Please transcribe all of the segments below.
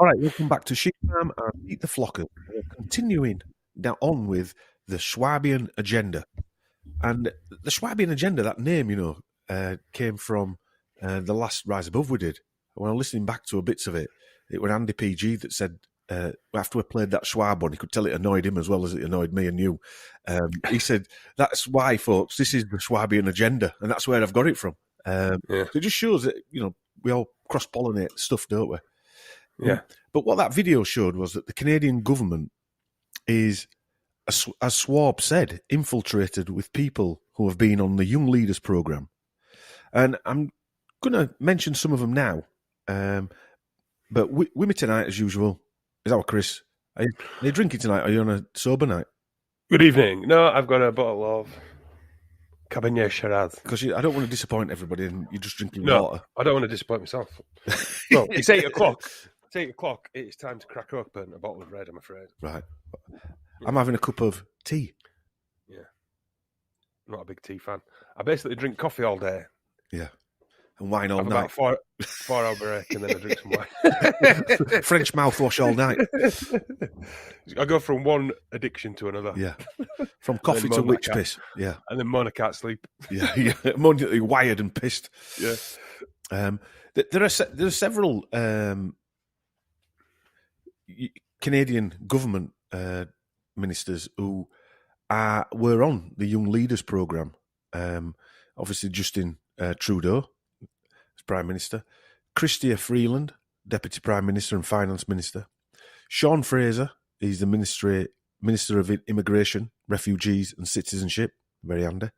right, welcome back to Sheep Farm and Meet the Flockers. We're continuing on with the Schwabian agenda. And the Schwabian agenda, that name, came from the last Rise Above we did. When I was listening back to bits of it, it was Andy PG that said, after we played that Schwab one, he could tell it annoyed him as well as it annoyed me and you. He said, that's why, folks, this is the Schwabian agenda. And that's where I've got it from. So it just shows that, we all cross-pollinate stuff, don't we? Yeah. But what that video showed was that the Canadian government is, as Schwab said, infiltrated with people who have been on the Young Leaders Programme. And I'm going to mention some of them now. But with me tonight, as usual, is our Chris. Are you drinking tonight? Are you on a sober night? Good evening. No, I've got a bottle of Cabernet Shiraz. Because I don't want to disappoint everybody and you're just drinking No, water. I don't want to disappoint myself. Well, it's 8 o'clock. It's 8 o'clock. It's time to crack open a bottle of red, I'm afraid. Right. I'm having a cup of tea. Yeah. I'm not a big tea fan. I basically drink coffee all day. Yeah. And wine all Have night. about 4 hour break and then I drink some wine. French mouthwash all night. I go from one addiction to another. Yeah. From coffee to witch piss. Yeah. And then moan I can't sleep. Yeah. You're wired and pissed. Yeah. There are several Canadian government ministers who were on the Young Leaders Programme. Obviously, Justin Trudeau as Prime Minister, Chrystia Freeland, Deputy Prime Minister and Finance Minister, Sean Fraser, he's the Minister of Immigration, Refugees and Citizenship, very handy,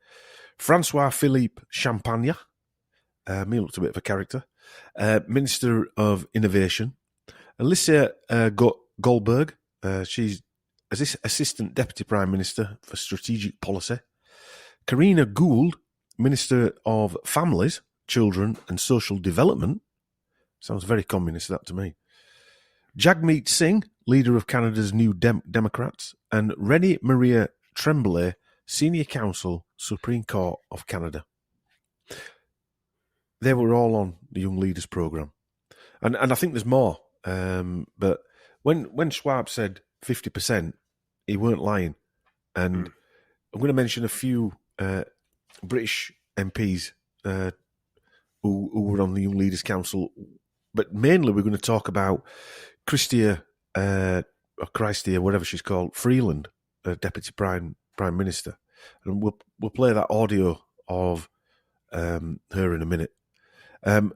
Francois-Philippe Champagne, he looked a bit of a character, Minister of Innovation, Alicia Goldberg, she's Assistant Deputy Prime Minister for Strategic Policy, Karina Gould, Minister of Families, Children and Social Development. Sounds very communist, that to me. Jagmeet Singh, Leader of Canada's New Democrats, and Rennie Maria Tremblay, Senior Counsel, Supreme Court of Canada. They were all on the Young Leaders Programme. And I think there's more. But when Schwab said 50%, he weren't lying. And I'm going to mention a few British MPs who were on the Young Leaders Council, but mainly we're going to talk about Chrystia, or Chrystia, whatever she's called, Freeland, Deputy Prime Minister, and we'll play that audio of her in a minute. We're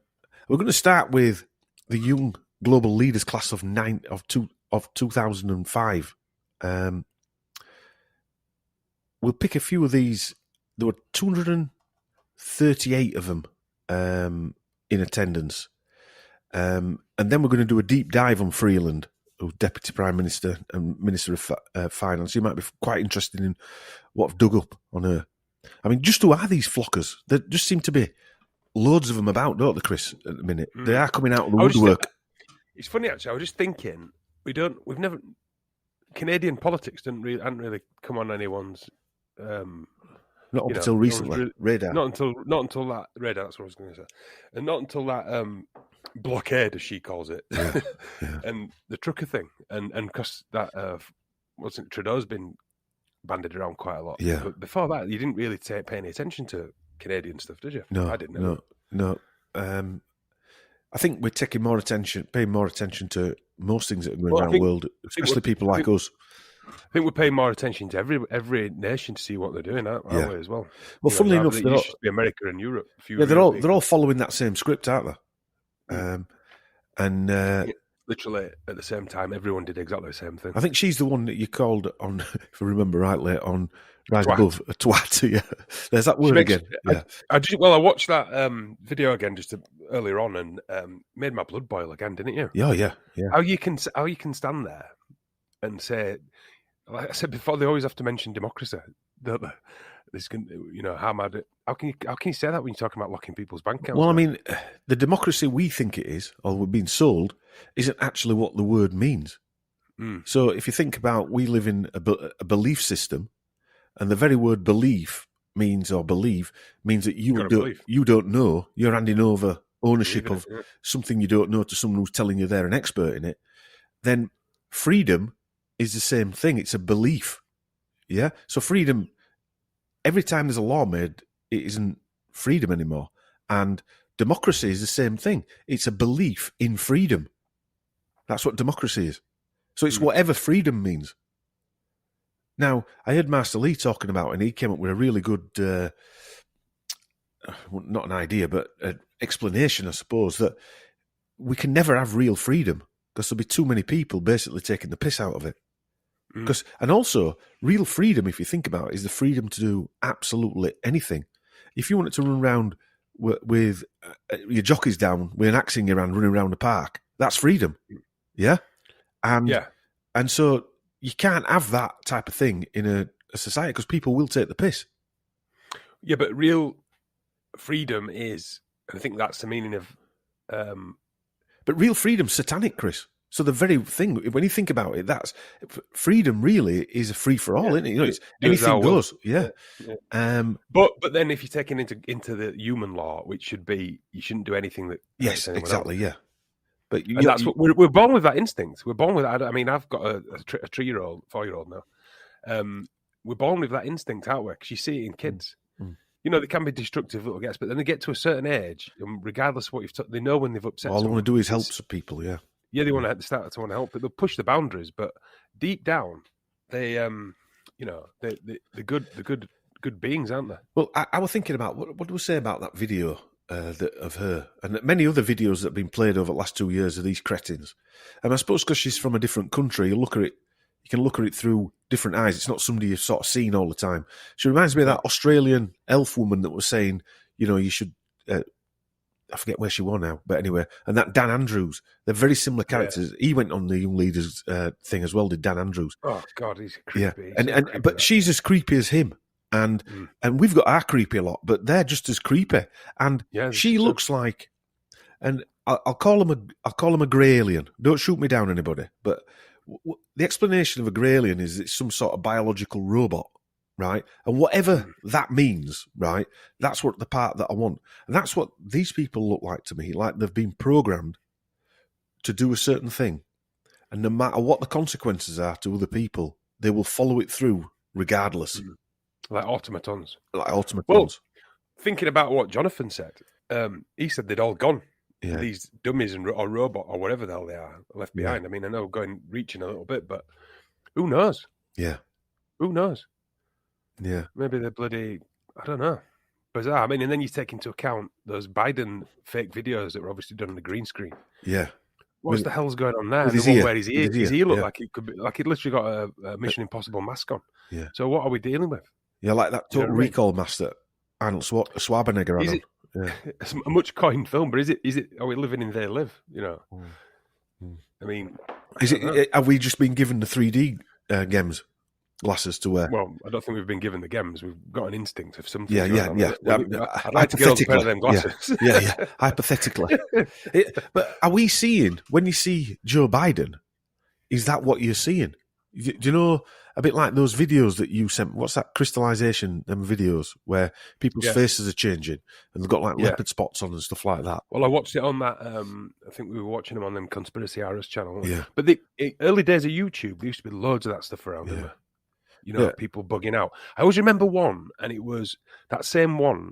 going to start with the Young Global Leaders Class of 2005. We'll pick a few of these. There were 238 of them in attendance. And then we're going to do a deep dive on Freeland, who's Deputy Prime Minister and Minister of Finance. You might be quite interested in what I've dug up on her. I mean, just who are these flockers? There just seem to be loads of them about, don't they, Chris, at the minute? They are coming out of the woodwork. It's funny, actually. I was just thinking, Canadian politics hadn't really come on anyone's... not up until recently. Radar. Not until that radar. That's what I was going to say, and not until that blockade, as she calls it, Yeah. and the trucker thing, and because that wasn't Trudeau's been bandied around quite a lot. Yeah. But before that, you didn't really pay any attention to Canadian stuff, did you? No, I didn't. No. I think we're paying more attention to most things that are going around the world, especially people like us. I think we're paying more attention to every nation to see what they're doing, aren't we, as well? Well, funnily enough, it used to be America and Europe. They're all following that same script, aren't they? Literally at the same time, everyone did exactly the same thing. I think she's the one that you called on, if I remember rightly, on Rise Above, a twat. Yeah, there's that word again. Yeah. I watched that video again just earlier on and made my blood boil again, didn't you? Yeah. How you can stand there and say, like I said before, they always have to mention democracy, don't they? How can you say that when you're talking about locking people's bank accounts? Well, I mean, the democracy we think it is, or we're being sold, isn't actually what the word means. So if you think about, we live in a belief system, and the very word belief means that you don't know. You're handing over ownership of something you don't know to someone who's telling you they're an expert in it. then freedom is the same thing. It's a belief. Yeah. So freedom, every time there's a law made, it isn't freedom anymore. And democracy is the same thing. It's a belief in freedom. That's what democracy is. So it's whatever freedom means. Now, I heard Master Lee talking about, and he came up with a really good, not an idea, but an explanation, I suppose, that we can never have real freedom because there'll be too many people basically taking the piss out of it. And also, real freedom, if you think about it, is the freedom to do absolutely anything. If you wanted to run around with your jockeys down, with an axe in your hand, running around the park, that's freedom. Yeah? And so you can't have that type of thing in a society because people will take the piss. Yeah, but real freedom is, and I think that's the meaning of... But real freedom's satanic, Chris. So the very thing, when you think about it, that's freedom. Really is a free for all, isn't it? You know, it's anything goes. Yeah. But then if you take it into the human law, which should be you shouldn't do anything that yes, exactly, else. Yeah. But and that's what we're born with that instinct. We're born with that. I mean, I've got a 3-year-old, 4-year-old now. We're born with that instinct, aren't we? Because you see it in kids. You know, they can be destructive little guys, but then they get to a certain age, and regardless of what you've they know when they've upset. All they want to do is help people. Yeah. Yeah, they want to start to want to help, but they'll push the boundaries. But deep down, they, you know, they're good beings, aren't they? Well, I was thinking about what do we say about that video of her and many other videos that have been played over the last 2 years of these cretins. And I suppose because she's from a different country, you can look at it through different eyes. It's not somebody you've sort of seen all the time. She reminds me of that Australian elf woman that was saying, you know, you should. I forget where she was now, but anyway, and that Dan Andrews, they're very similar characters. Yeah. He went on the Young Leaders thing as well, did Dan Andrews? Oh God, he's creepy. Yeah, but she's as creepy as him, and we've got our creepy a lot, but they're just as creepy. And she looks like, and I'll call him a grey alien. Don't shoot me down, anybody. But the explanation of a grey alien is it's some sort of biological robot. Right, and whatever that means, right, that's what the part that I want, and that's what these people look like to me. Like they've been programmed to do a certain thing, and no matter what the consequences are to other people, they will follow it through regardless. Like automatons. Well, thinking about what Jonathan said, he said they'd all gone. Yeah. These dummies or robot or whatever the hell they are left behind. I mean, I know reaching a little bit, but who knows? Yeah, who knows? Yeah. Maybe they're bloody, I don't know. Bizarre. I mean, and then you take into account those Biden fake videos that were obviously done on the green screen. Yeah. What the hell's going on there? The one where his ear looked like it could be, like he'd literally got a Mission Impossible mask on. Yeah. So what are we dealing with? Yeah, like that Total Recall mask that Arnold Schwarzenegger had on. Yeah. It's a much coined film, but is it, are we living in They Live? You know? I mean, have we just been given the 3D games? Glasses to wear. Well, I don't think we've been given the gems. We've got an instinct of something. Yeah. I'd like to get a pair of them glasses. Yeah. Hypothetically. But are we seeing, when you see Joe Biden, is that what you're seeing? Do you know, a bit like those videos that you sent, what's that, crystallization videos where people's faces are changing and they've got like leopard spots on and stuff like that? Well, I watched it on that, I think we were watching them on them Conspiracy Hours channel. Yeah. But early days of YouTube, there used to be loads of that stuff around there. You know, people bugging out. I always remember one, and it was that same one.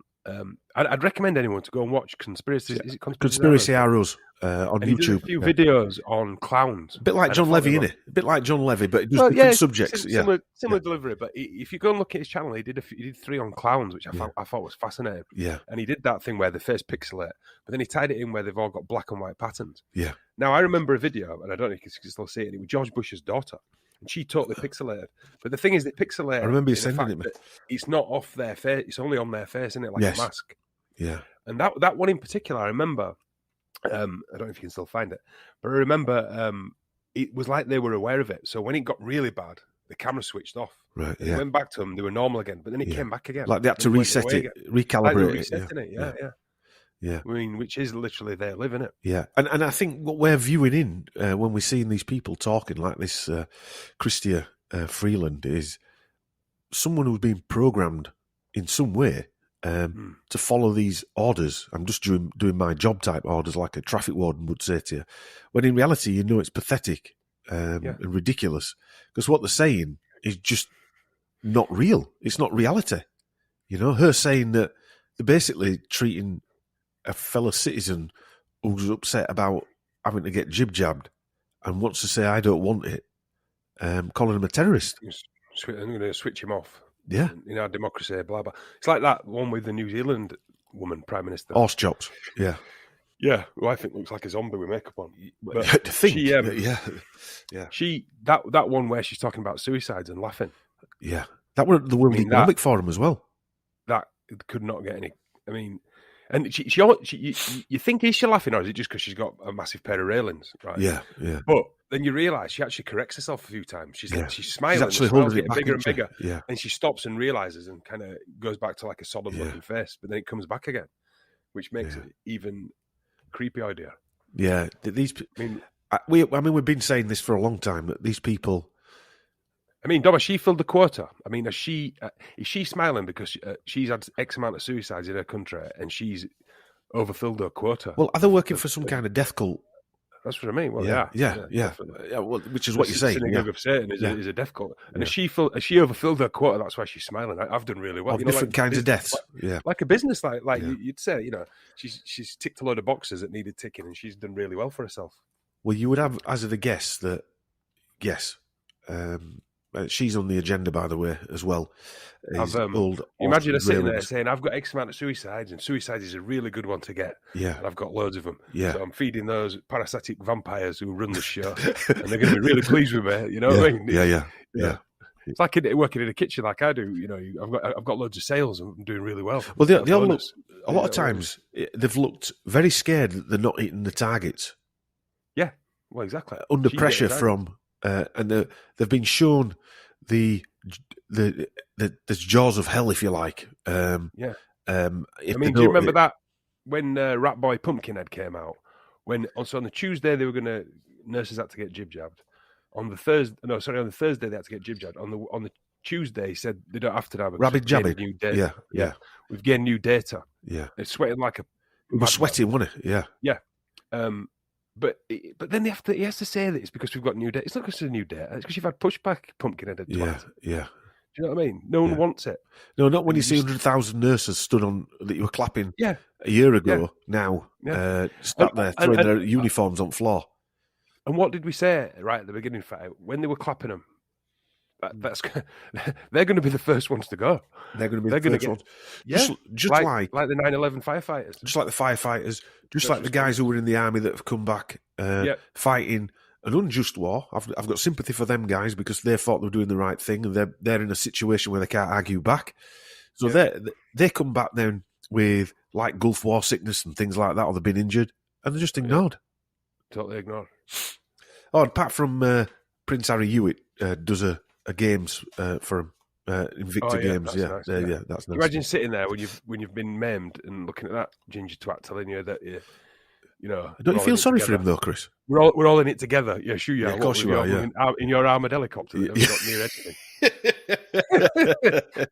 I'd recommend anyone to go and watch Conspiracy. Is it Conspiracy Arrows on YouTube? He did a few videos on clowns. A bit like John Levy, innit? A bit like John Levy, but just different subjects. Similar delivery. But if you go and look at his channel, he did 3 on clowns, which I thought was fascinating. Yeah. And he did that thing where the face pixelate, but then he tied it in where they've all got black and white patterns. Yeah. Now I remember a video, and I don't know if you can still see it. And it was George Bush's daughter. And she totally pixelated. But the thing is, they pixelate. I remember you sending it, man. It's not off their face. It's only on their face, isn't it? Like a mask. Yeah. And that one in particular, I remember, I don't know if you can still find it, but I remember it was like they were aware of it. So when it got really bad, the camera switched off. Right, It went back to them. They were normal again. But then it came back again. Like they had to reset it, recalibrate it. Yeah. I mean, which is literally their live, isn't it? Yeah. And I think what we're viewing in when we're seeing these people talking like this Chrystia Freeland is someone who's been programmed in some way to follow these orders. I'm just doing my job type orders like a traffic warden would say to you. When in reality, you know it's pathetic and ridiculous, because what they're saying is just not real. It's not reality. You know, her saying that they're basically treating a fellow citizen who's upset about having to get jib-jabbed and wants to say, I don't want it, calling him a terrorist. I'm going to switch him off. Yeah. In our democracy, blah, blah. It's like that one with the New Zealand woman, Prime Minister. Horse chops, yeah. Yeah, who I think looks like a zombie with makeup on. But she, that one where she's talking about suicides and laughing. Yeah. That was the World Economic Forum as well. That could not get any... I mean... And you think, is she laughing, or is it just because she's got a massive pair of railings? Right? Yeah. But then you realise she actually corrects herself a few times. She's smiling. She's actually holding it back, bigger and bigger. Yeah. And she stops and realises and kind of goes back to like a solemn-looking face, but then it comes back again, which makes it even creepy idea. Yeah. We've been saying this for a long time, that these people... I mean, Dom, has she filled the quota? I mean, is she smiling because she's had X amount of suicides in her country and she's overfilled her quota? Well, are they working for some kind of death cult? That's what I mean. Well, yeah. Well, which is what you're saying. Synagogue of Satan is a death cult, and if she overfilled her quota, that's why she's smiling. I've done really well. Different kinds of deaths. Like a business, like you'd say. You know, she's ticked a load of boxes that needed ticking, and she's done really well for herself. Well, you would have as a guess that yes. She's on the agenda, by the way, as well. Imagine her sitting there saying, I've got X amount of suicides, and suicides is a really good one to get. Yeah. And I've got loads of them. Yeah. So I'm feeding those parasitic vampires who run the show, and they're going to be really pleased with me. You know what I mean? Yeah. It's like working in a kitchen like I do. You know, I've got loads of sales, and I'm doing really well. Well, they all look, a lot of times, they've looked very scared that they're not hitting the targets. Yeah, well, exactly. Under pressure from... and they've been shown the jaws of hell, if you like. Do you remember that when Rat Boy Pumpkinhead came out? On the Tuesday nurses had to get jib jabbed. On the Thursday they had to get jib jabbed. On the Tuesday, he said they don't have to have a rabbit jabbing. New data. Yeah, we've gained new data. Yeah, it's sweating like a. It was sweating, wasn't it? Yeah. Yeah. But then he has to say that it's because we've got new data. It's not because of new data. It's because you've had pushback, Pumpkinhead. Yeah. Do you know what I mean? No one wants it. No, not when you see 100,000 nurses stood on that you were clapping a year ago. Now, stuck there throwing their uniforms on floor. And what did we say right at the beginning? When they were clapping them, they're going to be the first ones to go. They're going to be the first ones. Yeah, just like the 9/11 firefighters. Just like the firefighters. Just like the guys who were in the army that have come back fighting an unjust war. I've got sympathy for them guys because they thought they were doing the right thing, and they're in a situation where they can't argue back. So they come back then with like Gulf War sickness and things like that, or they've been injured, and they're just ignored. Totally ignored. Oh, apart from Prince Harry Hewitt does a games for him. Invicta Games, that's nice. That's nice. Imagine sitting there when you've been maimed and looking at that ginger twat telling you that Don't you feel sorry for him though, Chris? We're all in it together. Yeah, sure you are. Of course you are. In your armoured helicopter that got near anything.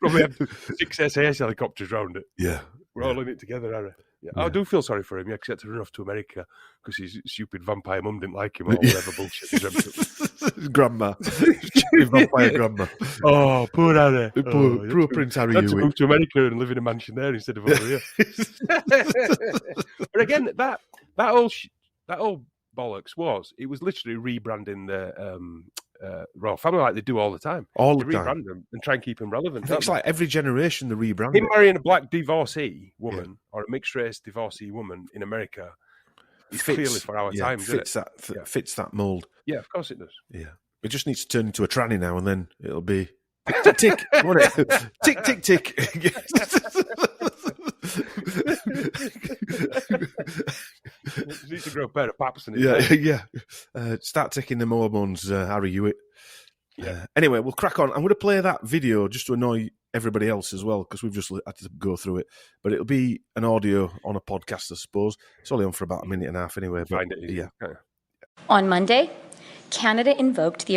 Probably have 6 SAS helicopters round it. Yeah, we're all in it together, Harry. Yeah. I do feel sorry for him. Because he had to run off to America because his stupid vampire mum didn't like him or whatever bullshit. His grandma, stupid vampire grandma. Oh, poor Harry. Poor Prince Harry. Had to move to America and live in a mansion there instead of over here. But again, that old bollocks was literally rebranding the royal family like they do all the time. They rebrand them and try and keep them relevant. It's like every generation they rebrand. Him marrying a black divorcee woman or a mixed race divorcee woman in America is clearly for our time. Fits that mould. Yeah, of course it does. Yeah, it just needs to turn into a tranny now and then it'll be tick tick tick, won't it? Tick tick tick. You need to grow a pair of paps in it. Start taking the hormones, Harry Hewitt. Anyway, we'll crack on. I'm going to play that video just to annoy everybody else as well because we've just had to go through it. But it'll be an audio on a podcast, I suppose. It's only on for about a minute and a half anyway. Find it. Yeah. On Monday, Cabinet invoked the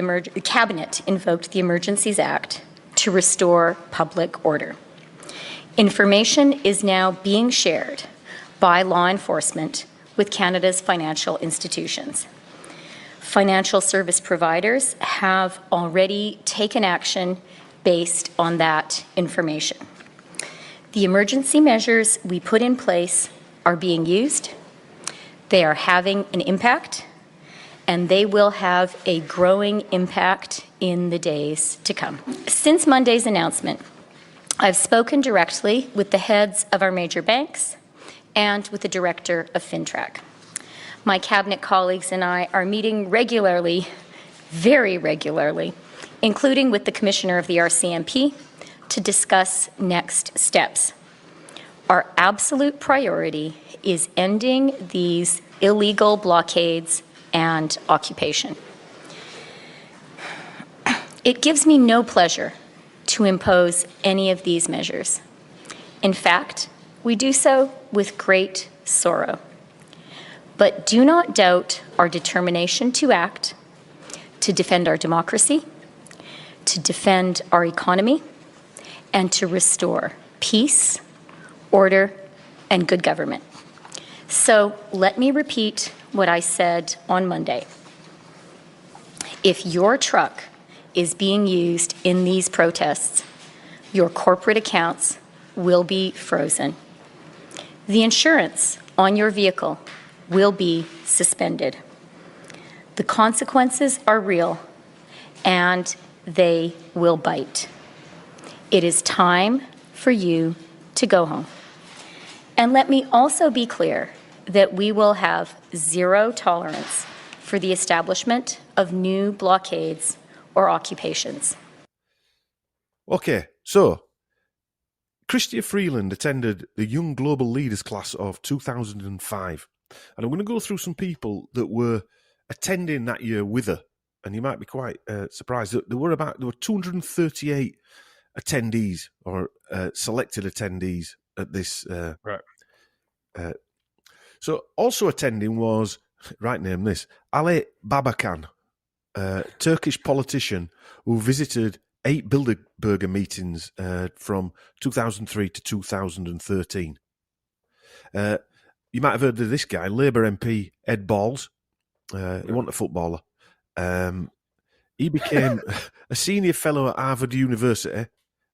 Emergencies Act to restore public order. Information is now being shared by law enforcement with Canada's financial institutions. financial service providers have already taken action based on that information. The emergency measures we put in place are being used, they are having an impact, and they will have a growing impact in the days to come. Since Monday's announcement, I've spoken directly with the heads of our major banks and with the director of FinTrack. My cabinet colleagues and I are meeting regularly, very regularly, including with the commissioner of the RCMP, to discuss next steps. Our absolute priority is ending these illegal blockades and occupation. It gives me no pleasure to impose any of these measures. In fact, we do so with great sorrow. But do not doubt our determination to act, to defend our democracy, to defend our economy, and to restore peace, order, and good government. So let me repeat what I said on Monday. If your truck is being used in these protests, your corporate accounts will be frozen. The insurance on your vehicle will be suspended. The consequences are real, and they will bite. It is time for you to go home. And let me also be clear that we will have zero tolerance for the establishment of new blockades or occupations. Okay, so Chrystia Freeland attended the Young Global Leaders class of 2005. And I'm going to go through some people that were attending that year with her. And you might be quite surprised. There were 238 attendees or selected attendees at this. Right. So also attending was, right name this, Ali Babakan, a Turkish politician who visited 8 Bilderberger meetings from 2003 to 2013. You might have heard of this guy, Labour MP Ed Balls. He wasn't a footballer. He became a senior fellow at Harvard University,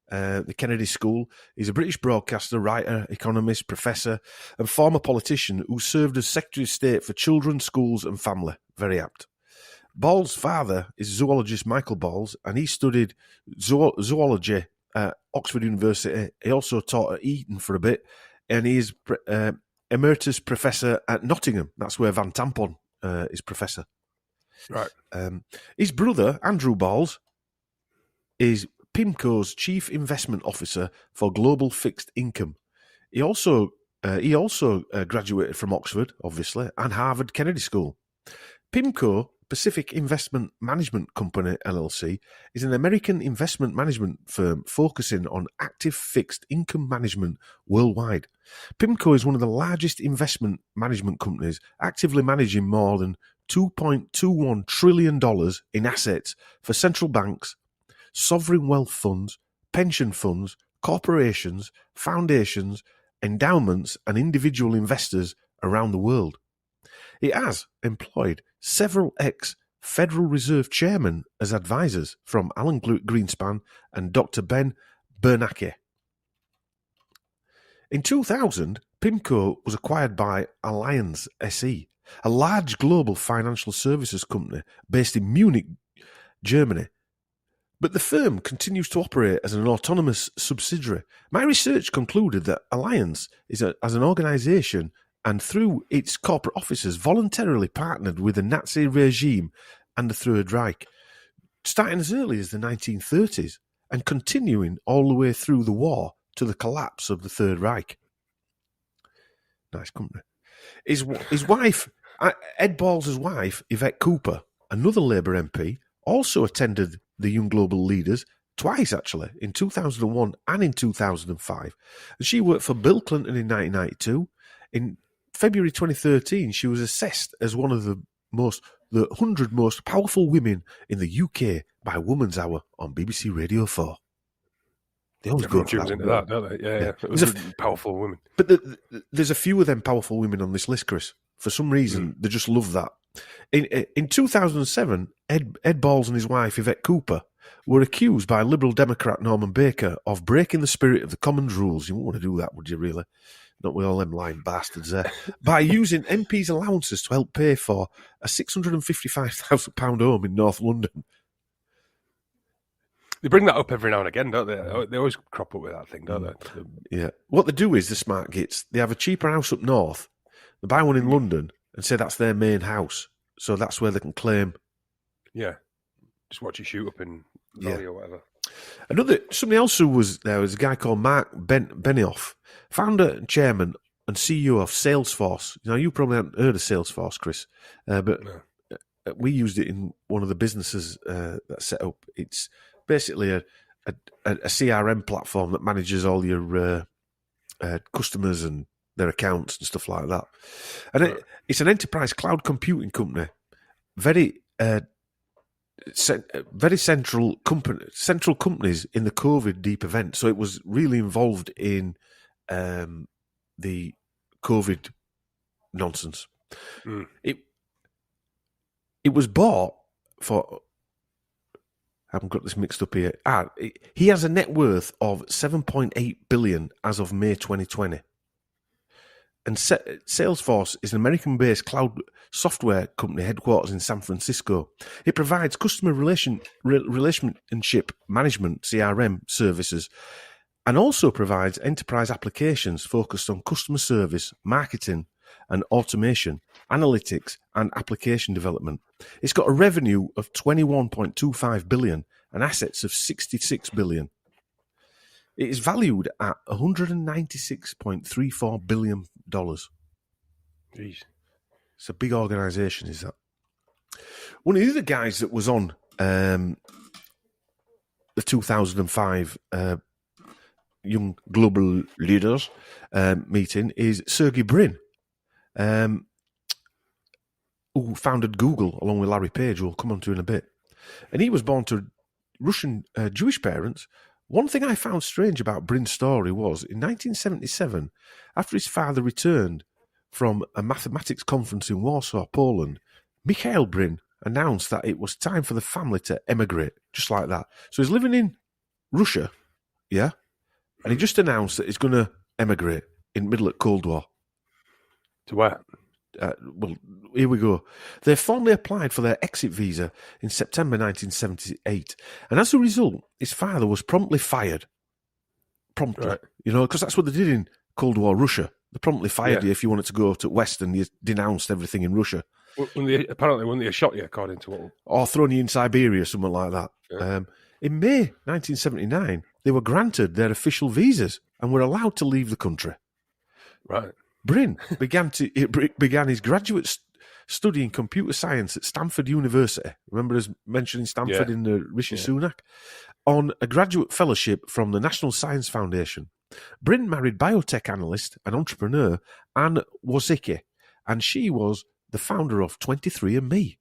the Kennedy School. He's a British broadcaster, writer, economist, professor, and former politician who served as Secretary of State for Children, Schools and Family. Very apt. Ball's father is zoologist Michael Balls, and he studied zoology at Oxford University. He also taught at Eton for a bit, and he is emeritus professor at Nottingham. That's where Van Tampon is professor. Right. His brother, Andrew Balls, is PIMCO's Chief Investment Officer for Global Fixed Income. He also graduated from Oxford, obviously, and Harvard Kennedy School. PIMCO, Pacific Investment Management Company, LLC, is an American investment management firm focusing on active fixed income management worldwide. PIMCO is one of the largest investment management companies, actively managing more than $2.21 trillion in assets for central banks, sovereign wealth funds, pension funds, corporations, foundations, endowments, and individual investors around the world. It has employed several ex-Federal Reserve chairmen as advisors, from Alan Greenspan and Dr. Ben Bernanke. In 2000, PIMCO was acquired by Allianz SE, a large global financial services company based in Munich, Germany. But the firm continues to operate as an autonomous subsidiary. My research concluded that Allianz is as an organisation and through its corporate officers voluntarily partnered with the Nazi regime and the Third Reich, starting as early as the 1930s and continuing all the way through the war to the collapse of the Third Reich. Nice company. His wife, Ed Balls' wife, Yvette Cooper, another Labour MP, also attended the Young Global Leaders twice, actually, in 2001 and in 2005. And she worked for Bill Clinton in 1992. In February 2013, she was assessed as one of the 100 most powerful women in the UK by Woman's Hour on BBC Radio 4. They always go tunes into that, don't they? Yeah. It was powerful women. But there's a few of them powerful women on this list, Chris. For some reason, they just love that. In 2007, Ed Balls and his wife, Yvette Cooper, were accused by Liberal Democrat Norman Baker of breaking the spirit of the Commons rules. You wouldn't want to do that, would you, really? Not with all them lying bastards there. By using MPs' allowances to help pay for a £655,000 home in North London. They bring that up every now and again, don't they? They always crop up with that thing, don't they? Yeah. What they do is, the smart gits, they have a cheaper house up north, they buy one in London and say that's their main house. So that's where they can claim. Yeah. Just watch it shoot up in Valley or whatever. Somebody else who was there was a guy called Mark Benioff, founder and chairman and CEO of Salesforce. Now, you probably haven't heard of Salesforce, Chris, but we used it in one of the businesses that set up. It's basically a CRM platform that manages all your customers and their accounts and stuff like that. And it's an enterprise cloud computing company, very central companies in the COVID deep event. So it was really involved in the COVID nonsense. It was bought for. I haven't got this mixed up here. He has a net worth of $7.8 billion as of May 2020. And Salesforce is an American-based cloud software company headquarters in San Francisco. It provides customer relationship management, CRM, services, and also provides enterprise applications focused on customer service, marketing, and automation, analytics, and application development. It's got a revenue of $21.25 billion and assets of $66 billion. It is valued at $196.34 billion. Jeez. It's a big organisation, is that? One of the other guys that was on the 2005 Young Global Leaders meeting is Sergey Brin, who founded Google along with Larry Page, who we'll come on to in a bit. And he was born to Russian Jewish parents. One thing I found strange about Brin's story was, in 1977, after his father returned from a mathematics conference in Warsaw, Poland, Mikhail Brin announced that it was time for the family to emigrate, just like that. So he's living in Russia, yeah? And he just announced that he's going to emigrate in the middle of Cold War. To where? Well, here we go. They formally applied for their exit visa in September 1978. And as a result, his father was promptly fired. Promptly. Right. You know, because that's what they did in Cold War Russia. They promptly fired you if you wanted to go to West and you denounced everything in Russia. Apparently, when they shot you, according to what... Or thrown you in Siberia, something like that. Yeah. In May 1979, they were granted their official visas and were allowed to leave the country. Right. Brin began his graduate study in computer science at Stanford University. Remember us mentioning Stanford in the Rishi Sunak? On a graduate fellowship from the National Science Foundation. Brin married biotech analyst and entrepreneur Anne Wozicki, and she was the founder of 23andMe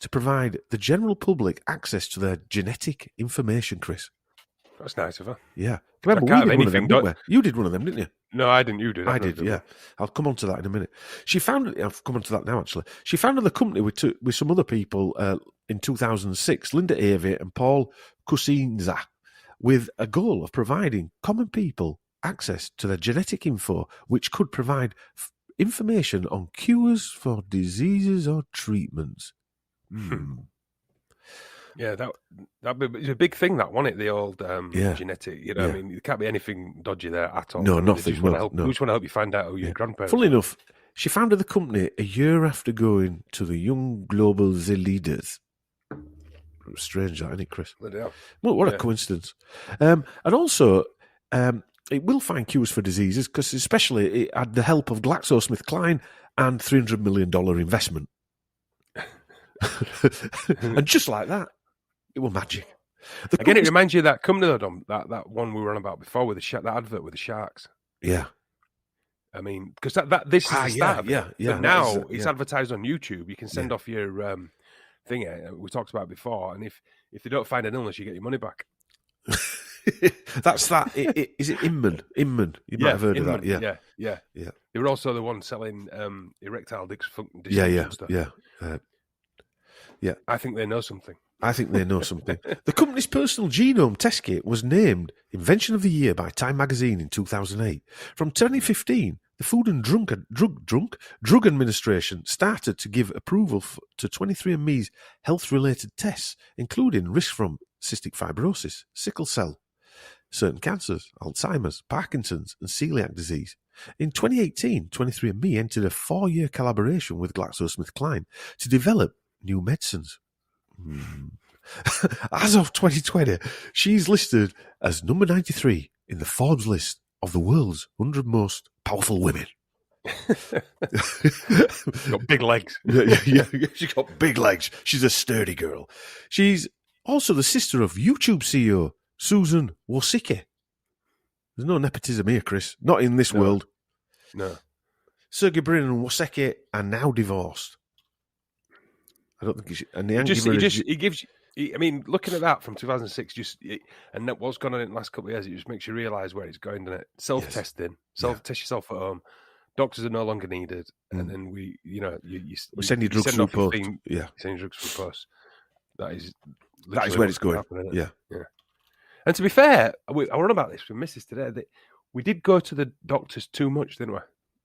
to provide the general public access to their genetic information, Chris. That's nice of her. Yeah. Remember, we did one of them, didn't we? You did one of them, didn't you? No, I didn't. You did. I did, yeah. I'll come on to that in a minute. I've come on to that now, actually. She founded the company with some other people in 2006, Linda Avey and Paul Kusinza, with a goal of providing common people access to their genetic info, which could provide information on cures for diseases or treatments. Yeah, that'd be a big thing, that, wasn't it? The old genetic, you know, I mean, there can't be anything dodgy there at all. No, nothing. They just want to help you find out who your grandparents Funnily enough, she founded the company a year after going to the Young Global Leaders. Strange, that, isn't it, Chris? Yeah. Well, what a coincidence. And also, it will find cures for diseases because especially it had the help of GlaxoSmithKline and $300 million investment. And just like that, it was magic. Again, it reminds you of that company, though, Dom, that one we were on about before with that advert with the sharks. Yeah. I mean, because this is the start. Yeah. But now it's advertised on YouTube. You can send off your thing we talked about before, and if they don't find an illness, you get your money back. That's that. Is it Inman? Inman. You might have heard Inman, of that. Yeah. Yeah. They were also the ones selling erectile dysfunction Yeah. stuff. Yeah. I think they know something. I think they know something. The company's personal genome test kit was named Invention of the Year by Time magazine in 2008. From 2015, the Food and Drug Administration started to give approval to 23andMe's health-related tests, including risk from cystic fibrosis, sickle cell, certain cancers, Alzheimer's, Parkinson's, and celiac disease. In 2018, 23andMe entered a 4-year collaboration with GlaxoSmithKline to develop new medicines. As of 2020, she's listed as number 93 in the Forbes list of the world's 100 most powerful women. Got big legs. Yeah, she's got big legs. She's a sturdy girl. She's also the sister of YouTube CEO Susan Wojcicki. There's no nepotism here, Chris. Not in this world. No. Sergey Brin and Wojcicki are now divorced. I don't think he should. And he gives you. I mean, looking at that from 2006, and what's gone on in the last couple of years, it just makes you realise where it's going, doesn't it? Self-testing, test yourself at home. Doctors are no longer needed, and then we send your drugs through post. Send your drugs through post. That is where it's going. Yeah. And to be fair, I wrote about this with Mrs. today. That we did go to the doctors too much, didn't we?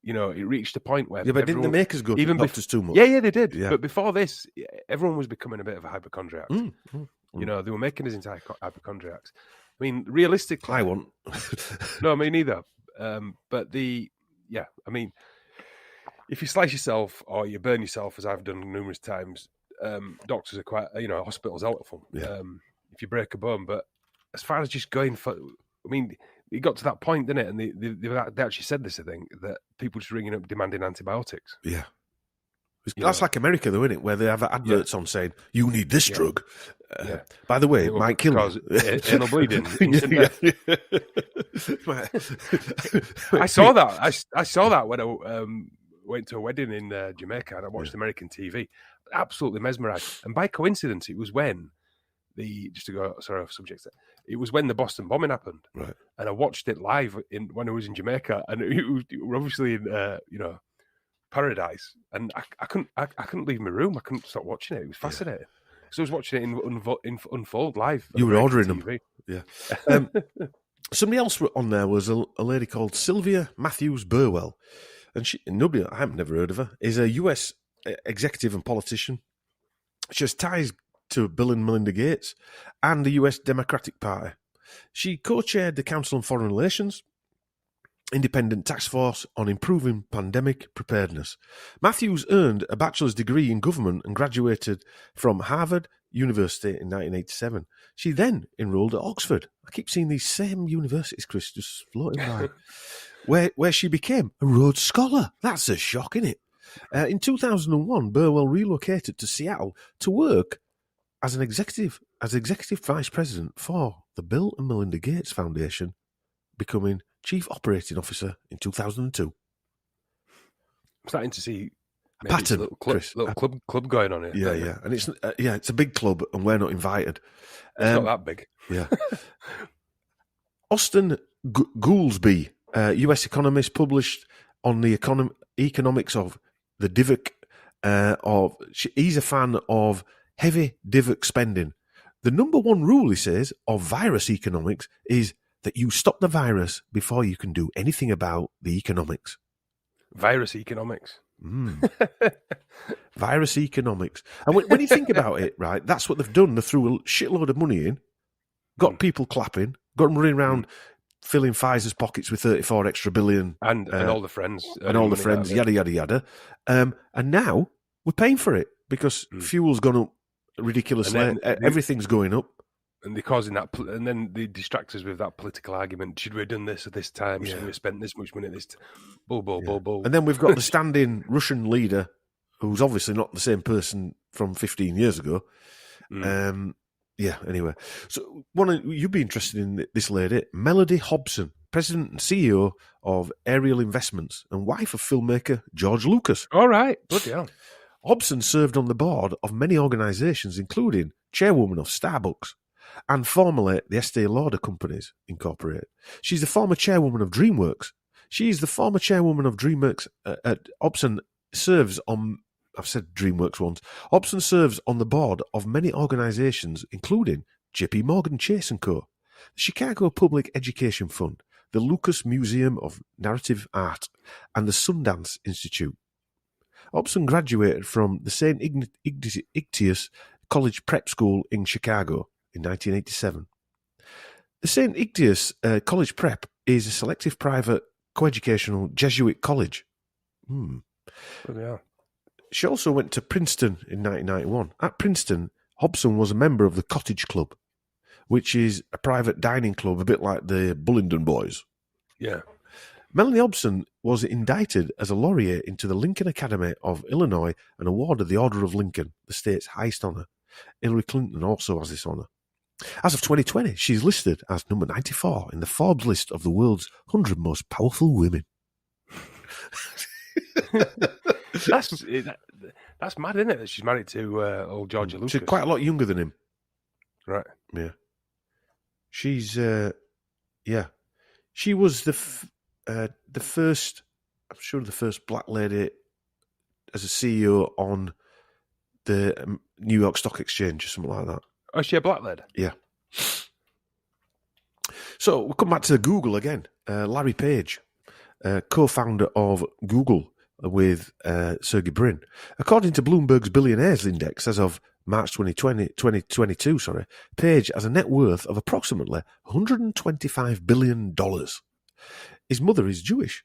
It reached a point where... Yeah, but didn't the makers go to the doctors too much? Yeah, they did. Yeah. But before this, everyone was becoming a bit of a hypochondriac. They were making us into hypochondriacs. I mean, realistically... I won't. No, me neither. I mean, if you slice yourself or you burn yourself, as I've done numerous times, doctors are quite... hospitals out of them. Yeah. If you break a bone. But as far as just going for... I mean... It got to that point, didn't it? And they actually said this, I think, that people just ringing up demanding antibiotics. Yeah. That's like America, though, isn't it? Where they have adverts on saying, you need this drug. By the way, it might kill you. Anal bleeding. I saw that. I saw that when I went to a wedding in Jamaica and I watched American TV. Absolutely mesmerised. And by coincidence, it was when it was when the Boston bombing happened, right? And I watched it live when I was in Jamaica, and we were obviously in paradise, and I couldn't leave my room. I couldn't stop watching it. It was fascinating. So I was watching it in unfold live. You were ordering TV. Them, yeah. Somebody else on there was a lady called Sylvia Matthews Burwell, and I haven't never heard of her. Is a US executive and politician. She has ties to Bill and Melinda Gates and the US Democratic Party. She co-chaired the Council on Foreign Relations, independent task force on improving pandemic preparedness. Matthews earned a bachelor's degree in government and graduated from Harvard University in 1987. She then enrolled at Oxford. I keep seeing these same universities, Chris, just floating by. where she became a Rhodes Scholar. That's a shock, isn't it? In 2001, Burwell relocated to Seattle to work as executive vice president for the Bill and Melinda Gates Foundation, becoming chief operating officer in 2002. I'm starting to see a pattern, little club going on here. Yeah, and it's a big club, and we're not invited. It's not that big. Yeah. Austin Goolsbee, US economist, published on the economics of the DIVC. He's a fan of heavy DIVC spending. The number one rule, he says, of virus economics is that you stop the virus before you can do anything about the economics. Virus economics. Virus economics. And when you think about it, right, that's what they've done. They threw a shitload of money in, got people clapping, got them running around filling Pfizer's pockets with 34 extra billion. And all the friends. And all the friends, yada, yada, yada. And now we're paying for it because fuel's gone up ridiculously. Everything's going up. And they're causing that, and then they distract us with that political argument. Should we have done this at this time? Should we have spent this much money at this time? Bull. And then we've got the standing Russian leader, who's obviously not the same person from 15 years ago. Anyway. So you'd be interested in this lady, Melody Hobson, president and CEO of Ariel Investments and wife of filmmaker George Lucas. All right. Bloody hell. Hobson served on the board of many organisations, including chairwoman of Starbucks. and formerly the Estee Lauder Companies Incorporated. She's the former chairwoman of DreamWorks. She is the former chairwoman of DreamWorks at Hobson, serves on, I've said DreamWorks once, Hobson serves on the board of many organisations, including JP Morgan Chase & Co., the Chicago Public Education Fund, the Lucas Museum of Narrative Art, and the Sundance Institute. Hobson graduated from the St. Ignatius College Prep School in Chicago in 1987. The St. Ignatius College Prep is a selective private coeducational Jesuit college. Yeah. She also went to Princeton in 1991. At Princeton, Hobson was a member of the Cottage Club, which is a private dining club, a bit like the Bullingdon Boys. Yeah. Melanie Hobson was indicted as a laureate into the Lincoln Academy of Illinois and awarded the Order of Lincoln, the state's highest honour. Hillary Clinton also has this honour. As of 2020, she's listed as number 94 in the Forbes list of the world's 100 most powerful women. That's mad, isn't it? That she's married to old Georgia Lucas. She's quite a lot younger than him. Right. Yeah. She's, she was the first, I'm sure the first black lady as a CEO on the New York Stock Exchange or something like that. Oh, is she a black lady? Yeah. So we'll come back to Google again. Larry Page, co-founder of Google with Sergey Brin. According to Bloomberg's Billionaires Index, as of March 2022, Page has a net worth of approximately $125 billion. His mother is Jewish.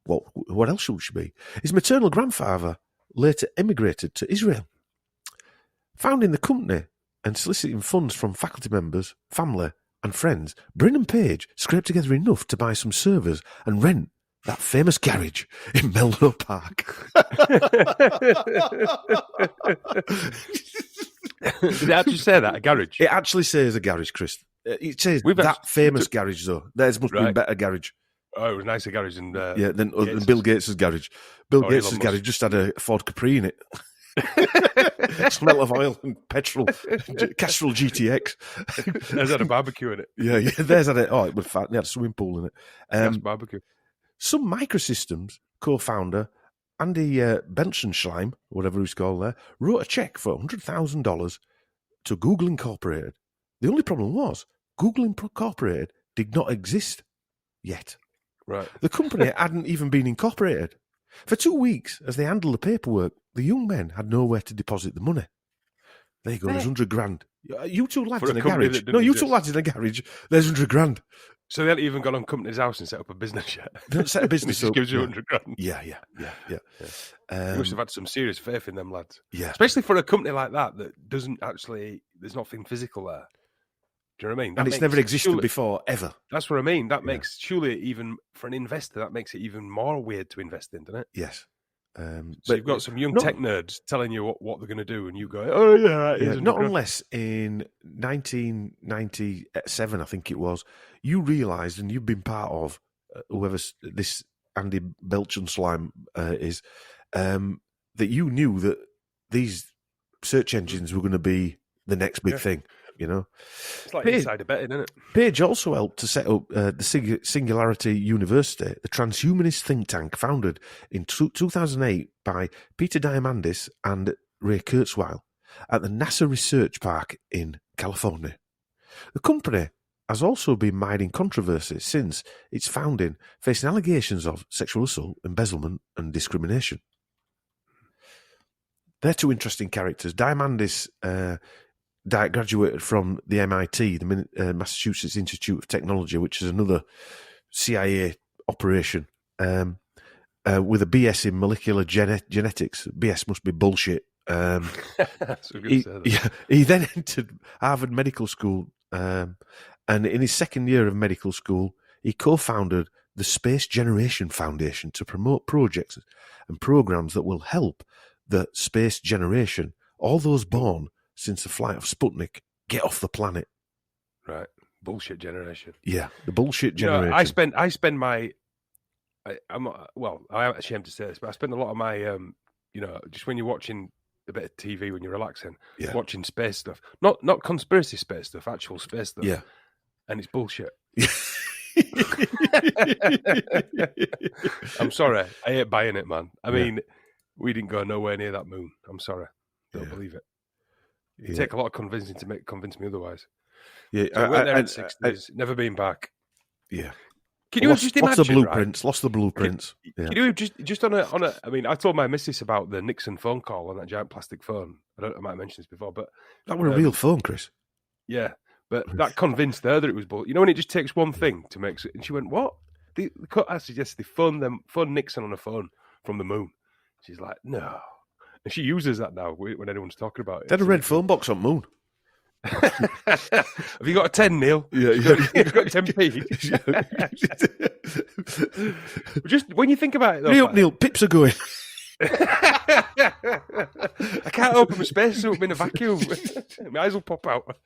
Well, what else should she be? His maternal grandfather later emigrated to Israel. Founding the company and soliciting funds from faculty members, family and friends, Brin and Page scraped together enough to buy some servers and rent that famous garage in Menlo Park. Did it actually say that, a garage? It actually says a garage, Chris. It says famous garage, though. Theirs must be a better garage. Oh, it was nicer garage than than Bill Gates' garage. Bill Gates' garage just had a Ford Capri in it. Smell of oil and petrol, Castrol GTX. There's had a barbecue in it. Yeah, there's had it. Oh, it was fat. They had a swimming pool in it. That's barbecue. Some Microsystems co-founder Andy Benschenschleim, whatever he's called there, wrote a check for $100,000 to Google Incorporated. The only problem was Google Incorporated did not exist yet. Right. The company hadn't even been incorporated. For 2 weeks, as they handled the paperwork, the young men had nowhere to deposit the money. There you go, there's $100,000. You two lads in a garage. No, you two lads in a garage, there's $100,000. So they hadn't even gone on company's house and set up a business yet. They don't set a business up. It gives you $100,000. Yeah. You must have had some serious faith in them lads. Yeah. Especially for a company like that doesn't actually, there's nothing physical there. Do you know what I mean? And it's never existed before, ever. That's what I mean. That makes, surely even for an investor, that makes it even more weird to invest in, doesn't it? Yes. So you've got some young tech nerds telling you what they're going to do, and you go, "Oh yeah." Not unless in 1997, I think it was, you realised, and you've been part of whoever this Andy Belchenslime is, that you knew that these search engines were going to be the next big thing. You know, it's like insider betting, isn't it? Page also helped to set up the Singularity University, the transhumanist think tank founded in 2008 by Peter Diamandis and Ray Kurzweil at the NASA Research Park in California. The company has also been mired in controversy since its founding, facing allegations of sexual assault, embezzlement, and discrimination. They're two interesting characters. Diamandis graduated from the MIT, the Massachusetts Institute of Technology, which is another CIA operation, with a BS in molecular genetics. BS must be bullshit. He then entered Harvard Medical School, and in his second year of medical school, he co-founded the Space Generation Foundation to promote projects and programs that will help the space generation, all those born since the flight of Sputnik, get off the planet. Right. Bullshit generation. Yeah, the bullshit generation. I spend my... I'm ashamed to say this, but I spend a lot of my, just when you're watching a bit of TV when you're relaxing, Yeah. watching space stuff. Not conspiracy space stuff, actual space stuff. Yeah. And it's bullshit. I'm sorry. I ain't buying it, man. I mean, we didn't go nowhere near that moon. I'm sorry. Don't believe it. It'd take a lot of convincing to convince me otherwise. Yeah. So we went there in 6 days, never been back. Yeah. Can you just imagine? Lost the blueprints. Right? Lost the blueprints. Can you just on a? I mean, I told my missus about the Nixon phone call on that giant plastic phone. I might have mentioned this before, but that was a real phone, Chris. Yeah, but that convinced her that it was bull. You know, when it just takes one thing to make. And she went, "What?" I suggested they phone Nixon on a phone from the moon. She's like, "No," and she uses that now when anyone's talking about it. They had a red phone box on moon. Have you got a 10, Neil? Yeah. You've got 10p. Just when you think about it, though, Neil, pips are going. I can't open my spacesuit. I'm in a vacuum. My eyes will pop out.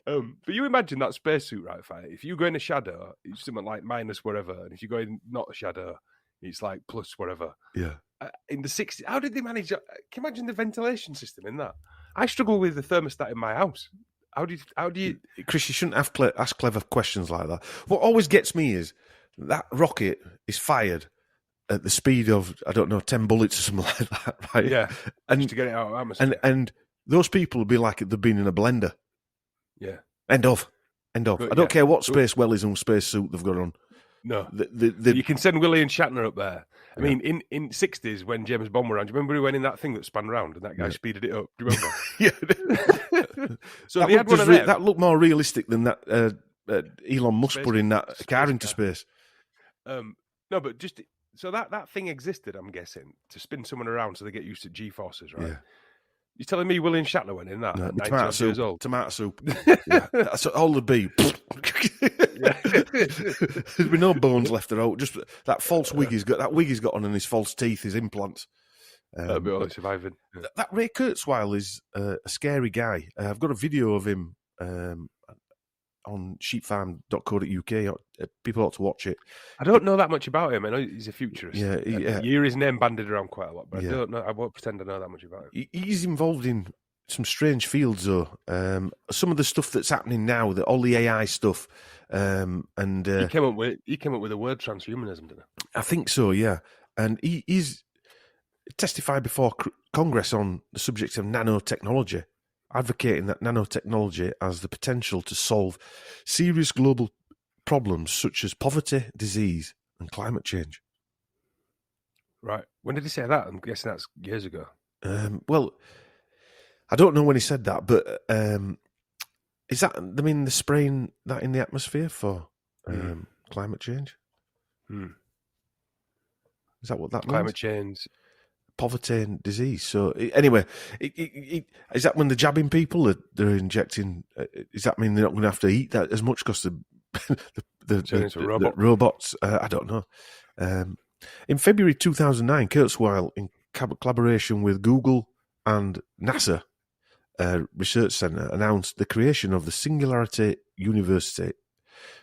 But you imagine that spacesuit, right? If you go in a shadow, it's something like minus whatever, and if you go in not a shadow, it's like plus whatever. Yeah. In the 60s, how did they manage that? Can you imagine the ventilation system in that? I struggle with the thermostat in my house. How do you... Chris, you shouldn't ask clever questions like that. What always gets me is that rocket is fired at the speed of, I don't know, 10 bullets or something like that, right? Yeah, and just to get it out of atmosphere. And those people will be like they've been in a blender. Yeah. End of. But, I don't care what space wellies and space suit they've got on. No. You can send Willie and Shatner up there. I mean, in 60s, when James Bond were around, do you remember he went in that thing that spun around and that guy speeded it up? Do you remember? Yeah. So that looked more realistic than that Elon Musk putting that car into space. No, but just... So that thing existed, I'm guessing, to spin someone around so they get used to G-forces, right? Yeah. You're telling me William Shatner went in that at 90 years old? Tomato soup. Yeah. That's all there'd be. There'd be no bones left at all. Just that false wig he's got. That wig he's got on, and his false teeth, his implants. That'd be all surviving. Yeah. That Ray Kurzweil is a scary guy. I've got a video of him on sheepfarm.co.uk. People ought to watch it. I don't know that much about him. I know he's a futurist. Yeah. You hear his name bandied around quite a lot, but I don't know. I won't pretend I know that much about him. He's involved in some strange fields, though. Some of the stuff that's happening now, all the AI stuff, and he came up with the word transhumanism, didn't he? I think so, yeah. And he's testified before Congress on the subject of nanotechnology, advocating that nanotechnology has the potential to solve serious global problems such as poverty, disease, and climate change. Right. When did he say that? I'm guessing that's years ago. Well, I don't know when he said that, but is that, I mean, they're spraying that in the atmosphere for climate change? Is that what that means? Climate change. Poverty and disease. So anyway, is that when they're jabbing people, they're injecting? Does that mean they're not going to have to eat that as much because the robots? I don't know. In February 2009, Kurzweil, in collaboration with Google and NASA Research Center, announced the creation of the Singularity University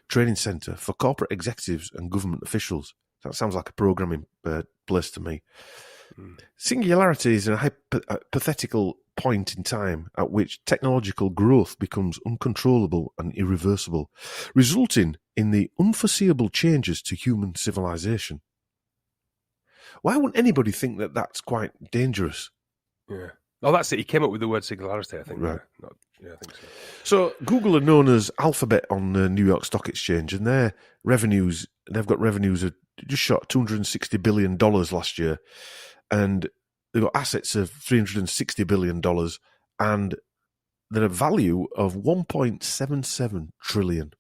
Training Center for corporate executives and government officials. That sounds like a programming place to me. Singularity is a hypothetical point in time at which technological growth becomes uncontrollable and irreversible, resulting in the unforeseeable changes to human civilization. Why wouldn't anybody think that that's quite dangerous? Yeah. Oh, that's it. He came up with the word singularity, I think. Right. Yeah, I think so. So Google are known as Alphabet on the New York Stock Exchange, and they've got revenues of just short $260 billion last year. And they've got assets of $360 billion and they're a value of $1.77 trillion.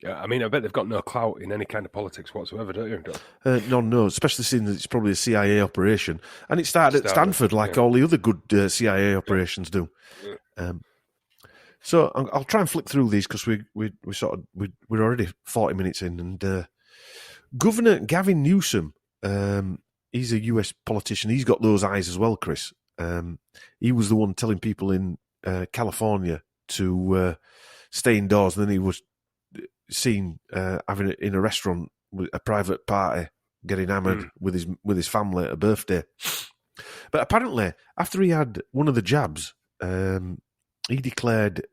Yeah, I mean, I bet they've got no clout in any kind of politics whatsoever, don't you? No, especially seeing that it's probably a CIA operation. And it started at Stanford like all the other good CIA operations do. Yeah. So I'll try and flick through these because we're already 40 minutes in. And Governor Gavin Newsom, he's a US politician. He's got those eyes as well, Chris. He was the one telling people in California to stay indoors, and then he was seen having it in a restaurant with a private party, getting hammered with his family at a birthday. But apparently, after he had one of the jabs, he declared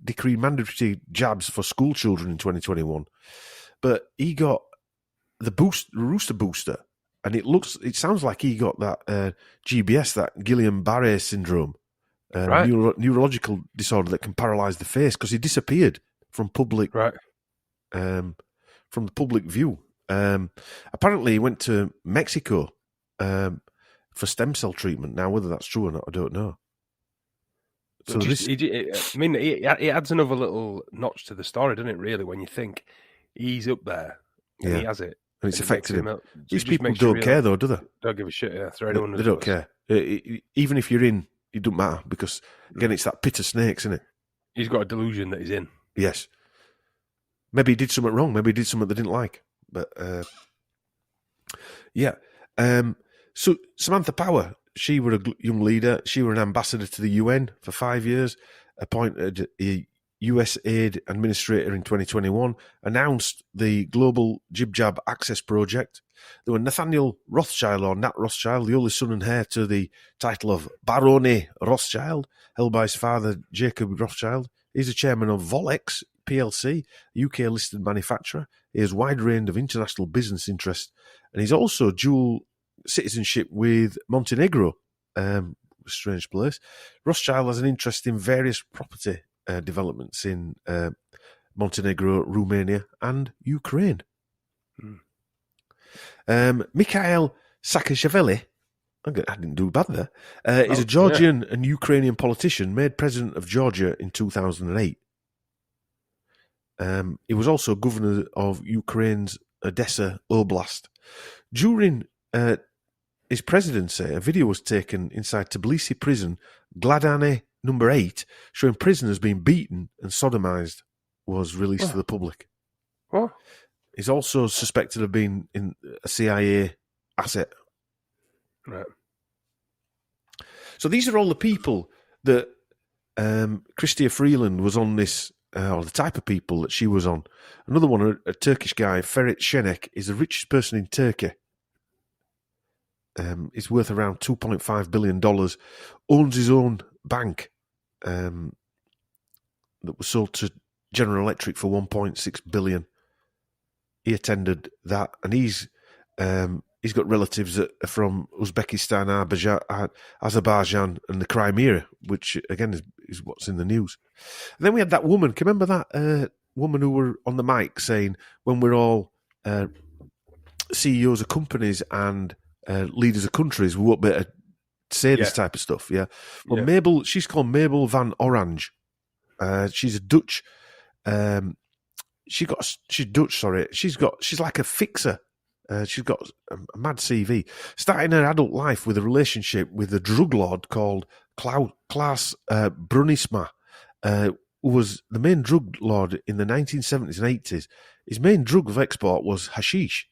decreed mandatory jabs for school children in 2021. But he got the rooster booster, and it sounds like he got that GBS, that Guillain-Barré syndrome, neurological disorder that can paralyze the face, because he disappeared from public, from the public view. Apparently, he went to Mexico for stem cell treatment. Now, whether that's true or not, I don't know. So it adds another little notch to the story, doesn't it? Really, when you think he's up there and he has it, and it's affected him. These it people don't care, though, do they? Don't give a shit. Yeah, they don't care. Even if you're in, it doesn't matter, because again, it's that pit of snakes, isn't it? He's got a delusion that he's in. Yes. Maybe he did something wrong. Maybe he did something they didn't like. But so Samantha Power, she were a young leader. She were an ambassador to the UN for 5 years, appointed a US aid administrator in 2021, announced the Global Jib Jab Access Project. There were Nathaniel Rothschild, or Nat Rothschild, the only son and heir to the title of Barone Rothschild, held by his father, Jacob Rothschild. He's the chairman of Volex PLC, a UK-listed manufacturer. He has a wide range of international business interests, and he's also dual citizenship with Montenegro, strange place. Rothschild has an interest in various property developments in Montenegro, Romania, and Ukraine. Mikhail Saakashvili, I didn't do bad there, is a Georgian and Ukrainian politician made president of Georgia in 2008. He was also governor of Ukraine's Odessa Oblast. During his presidency, a video was taken inside Tbilisi prison, Gladane number 8, showing prisoners being beaten and sodomized, was released to the public. He's also suspected of being in a CIA asset. Right. So these are all the people that Chrystia Freeland was on this, or the type of people that she was on. Another one, a Turkish guy, Ferit Şenek, is the richest person in Turkey. He's worth around $2.5 billion, owns his own bank that was sold to General Electric for $1.6 billion. He attended that, and he's got relatives that are from Uzbekistan, Azerbaijan, and the Crimea, which again is what's in the news. And then we had that woman. Can you remember that woman who were on the mic saying, when we're all CEOs of companies and leaders of countries, we won't be able to say this type of stuff? Yeah. Well, Mabel, she's called Mabel van Orange. She's a Dutch. She's Dutch. Sorry, she's like a fixer. She's got a mad CV. Starting her adult life with a relationship with a drug lord called Klaas Brunisma, who was the main drug lord in the 1970s and 80s. His main drug of export was hashish.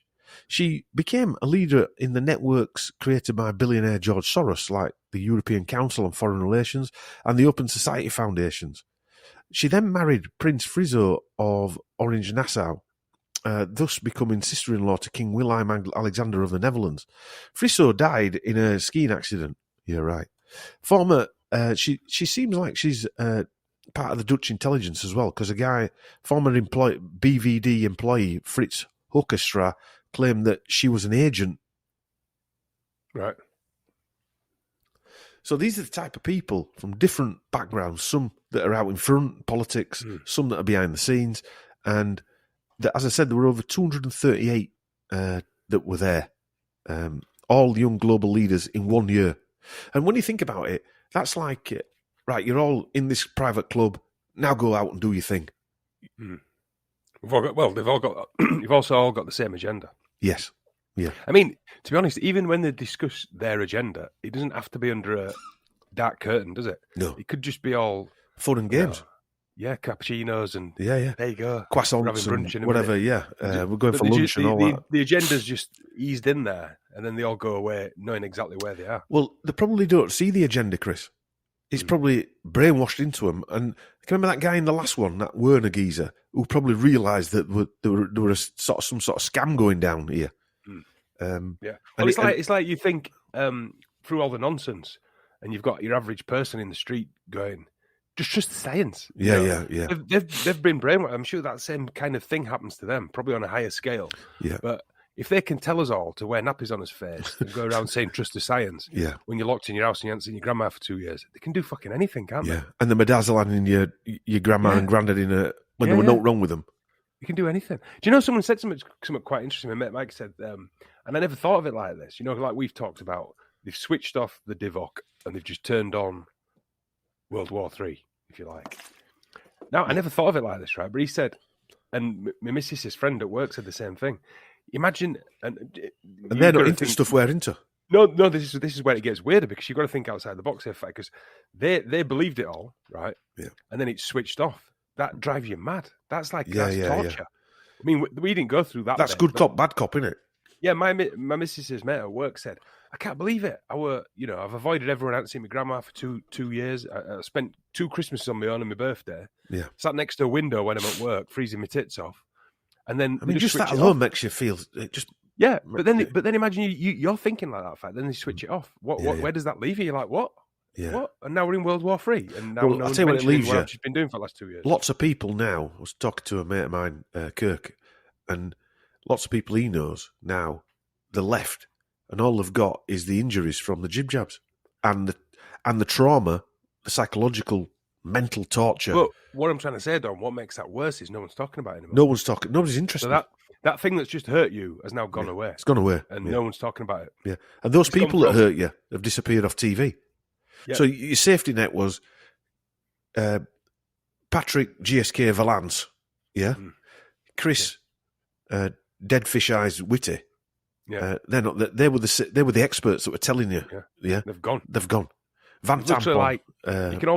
She became a leader in the networks created by billionaire George Soros, like the European Council on Foreign Relations and the Open Society Foundations. She then married Prince Friso of Orange-Nassau, thus becoming sister-in-law to King Willem Alexander of the Netherlands. Friso died in a skiing accident. Yeah, right. She seems like she's part of the Dutch intelligence as well, because former BVD employee Frits Hoekstra claimed that she was an agent. Right. So these are the type of people from different backgrounds, some that are out in front, politics, some that are behind the scenes. And as I said, there were over 238 that were there, all young global leaders in 1 year. And when you think about it, that's like, right, you're all in this private club, now go out and do your thing. They've also all got the same agenda. Yes. Yeah. I mean, to be honest, even when they discuss their agenda, it doesn't have to be under a dark curtain, does it? No. It could just be all fun and games. Cappuccinos and there you go. Croissants and whatever, we're going for lunch and all that. The agenda's just eased in there, and then they all go away knowing exactly where they are. Well, they probably don't see the agenda, Chris. It's probably brainwashed into them. And can you remember that guy in the last one, that Werner geezer, who probably realised that there were some sort of scam going down here? Well, it's like you think through all the nonsense, and you've got your average person in the street going, just trust the science. Yeah. They've been brainwashed. I'm sure that same kind of thing happens to them, probably on a higher scale. Yeah. But if they can tell us all to wear nappies on his face and go around saying trust the science, when you're locked in your house and you haven't seen your grandma for 2 years, they can do fucking anything, can't they? Yeah. And the bedazzle in your grandma and granddad when there were no wrong with them. You can do anything. Do you know someone said something quite interesting? My mate Mike said, and I never thought of it like this. Like we've talked about, they've switched off the Divock and they've just turned on World War III, if you like. Now, I never thought of it like this, right? But he said, and my missus' friend at work said the same thing. Imagine, and they're not into stuff we're into. No, this is where it gets weirder, because you've got to think outside the box here, because they believed it all, right? Yeah. And then it's switched off. That drives you mad. That's like that's torture. Yeah. I mean, we didn't go through that. That's good cop, bad cop, isn't it? Yeah, my missus' mate at work said, I can't believe it. I've avoided everyone. I haven't seen my grandma for two years. I spent 2 Christmases on my own and my birthday. Yeah. Sat next to a window when I'm at work, freezing my tits off. And then just that alone makes you feel just. Yeah, but then imagine you're thinking like that. Fact, then they switch it off. Where does that leave you? You're like, what? Yeah. What? And now we're in World War III. And now I'll tell you what it leaves you. She's been doing for the last 2 years. Lots of people now. I was talking to a mate of mine, Kirk, and lots of people he knows now, the left, and all they've got is the injuries from the jib jabs and the trauma, the psychological, mental torture. But what I'm trying to say, Don, what makes that worse is no one's talking about it anymore. No one's talking. Nobody's interested. So that thing that's just hurt you has now gone away. It's gone away, and no one's talking about it. Yeah, and those people that hurt you have disappeared off TV. Yeah. So your safety net was Patrick GSK Valance, Chris Dead Fish Eyes Whitty. Yeah, they're not. They were the experts that were telling you. Yeah, they've gone. Van Tampon, like you can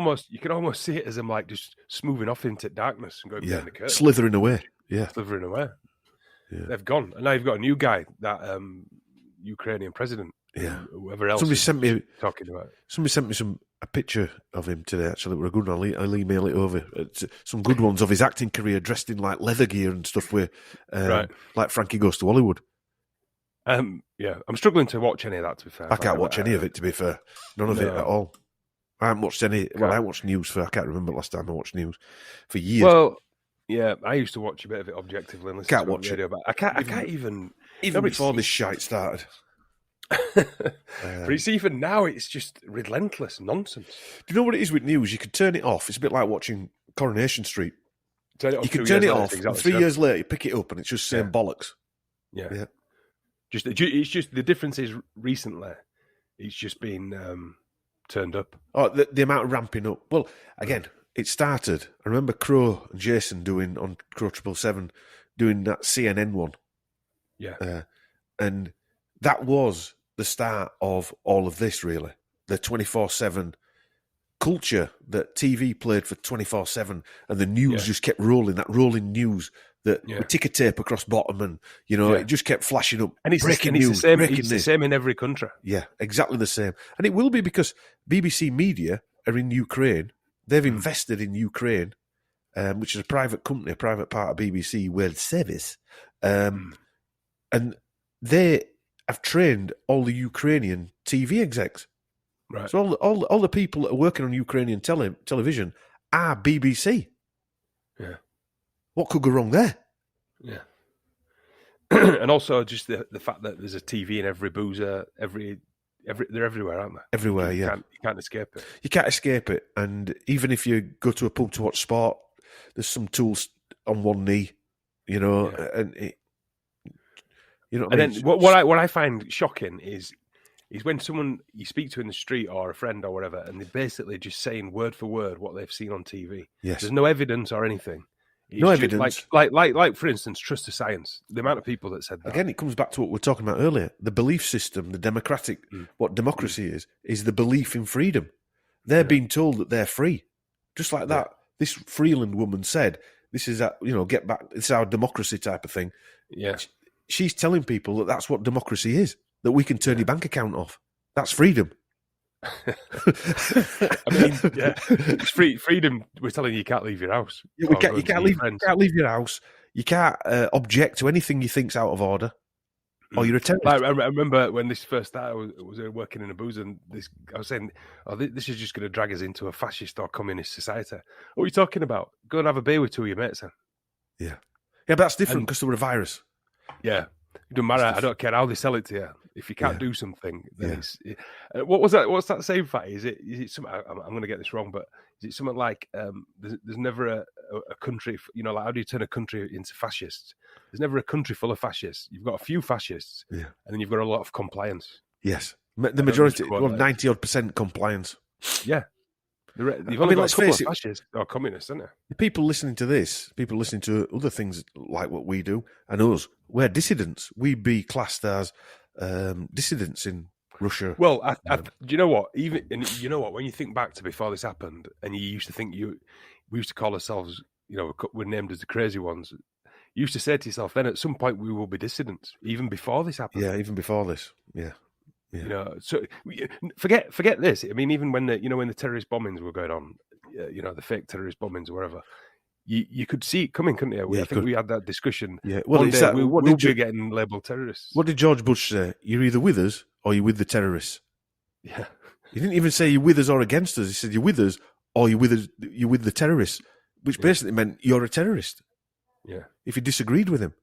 almost see it as them like just smoothing off into darkness and going behind the curtain, slithering away. Yeah, slithering away. Yeah. They've gone, and now you've got a new guy, that Ukrainian president. Yeah, whoever else. Somebody sent me a picture of him today. Actually, we're good. I'll email it over. It's some good ones of his acting career, dressed in like leather gear and stuff, with like Frankie Goes to Hollywood. Yeah, I'm struggling to watch any of that. To be fair, I can't watch any of it. To be fair, none of it at all. I haven't watched any. Well, I watched news I can't remember last time I watched news for years. Well, yeah, I used to watch a bit of it objectively. And can't watch radio, it. But I can't even before this shite started. But it's even now, it's just relentless nonsense. Do you know what it is with news? You can turn it off. It's a bit like watching Coronation Street. You can turn it off, and 3 years later you pick it up and it's just saying bollocks. Yeah. It's just the difference is recently it's just been turned up. Oh, the amount of ramping up. Well, again, it started. I remember Crow and Jason doing on Crow 777 doing that CNN one. Yeah. And that was the start of all of this, really. The 24/7 culture that TV played for 24/7, and the news just kept rolling. That rolling news that with ticker tape across bottom, and it just kept flashing up. And it's breaking news. It's the same in every country. Yeah, exactly the same. And it will be because BBC Media are in Ukraine. They've invested in Ukraine, which is a private company, a private part of BBC World Service, and they have trained all the Ukrainian TV execs. Right. So all the people that are working on Ukrainian television are BBC. Yeah. What could go wrong there? Yeah. And also just the fact that there's a TV in every boozer, they're everywhere, aren't they? Everywhere, you can't escape it. You can't escape it. And even if you go to a pub to watch sport, there's some tools on one knee, and it, you know what I mean? Then what I find shocking is when someone you speak to in the street or a friend or whatever, and they're basically just saying word for word what they've seen on TV. Yes. There's no evidence or anything. It's no evidence. Like for instance, trust the science. The amount of people that said that. Again, it comes back to what we were talking about earlier. The belief system, the democratic, what democracy is the belief in freedom. They're being told that they're free. Just like that. This Freeland woman said, this is get back, it's our democracy type of thing. Yeah. She's telling people that that's what democracy is, that we can turn your bank account off. That's freedom. I mean, it's freedom. We're telling you can't leave your house. You can't leave your house. You can't object to anything you think's out of order. or you're a terrorist. Like, I remember when this first started, I was working in a booze, and I was saying, "Oh, this is just going to drag us into a fascist or communist society." What are you talking about? Go and have a beer with two of your mates, then. Yeah, but that's different because they were a virus. Yeah, it doesn't matter. I don't care how they sell it to you. If you can't do something, then it's. What was that? What's that saying, Fatty? Is it something? I'm going to get this wrong, but is it something like there's never a country, like how do you turn a country into fascists? There's never a country full of fascists. You've got a few fascists, and then you've got a lot of compliance. Yes, the majority, 90% compliance. Yeah. You've only got a couple of fascists or communists, isn't there? The people listening to this, people listening to other things like what we do, and us, we're dissidents. We'd be classed as dissidents in Russia. Well, do you know what? When you think back to before this happened, and you used to think we used to call ourselves, we're named as the crazy ones. You used to say to yourself, then at some point we will be dissidents, even before this happened. Yeah, even before this. Yeah. So forget this. I mean, even when when the terrorist bombings were going on, the fake terrorist bombings or whatever, you could see it coming, couldn't you? I think we had that discussion. Yeah, well, one day we'll be getting labelled terrorists. What did George Bush say? You're either with us or you're with the terrorists. Yeah, he didn't even say you're with us or against us. He said you're with us or you're with the terrorists, which basically meant you're a terrorist. Yeah, if you disagreed with him,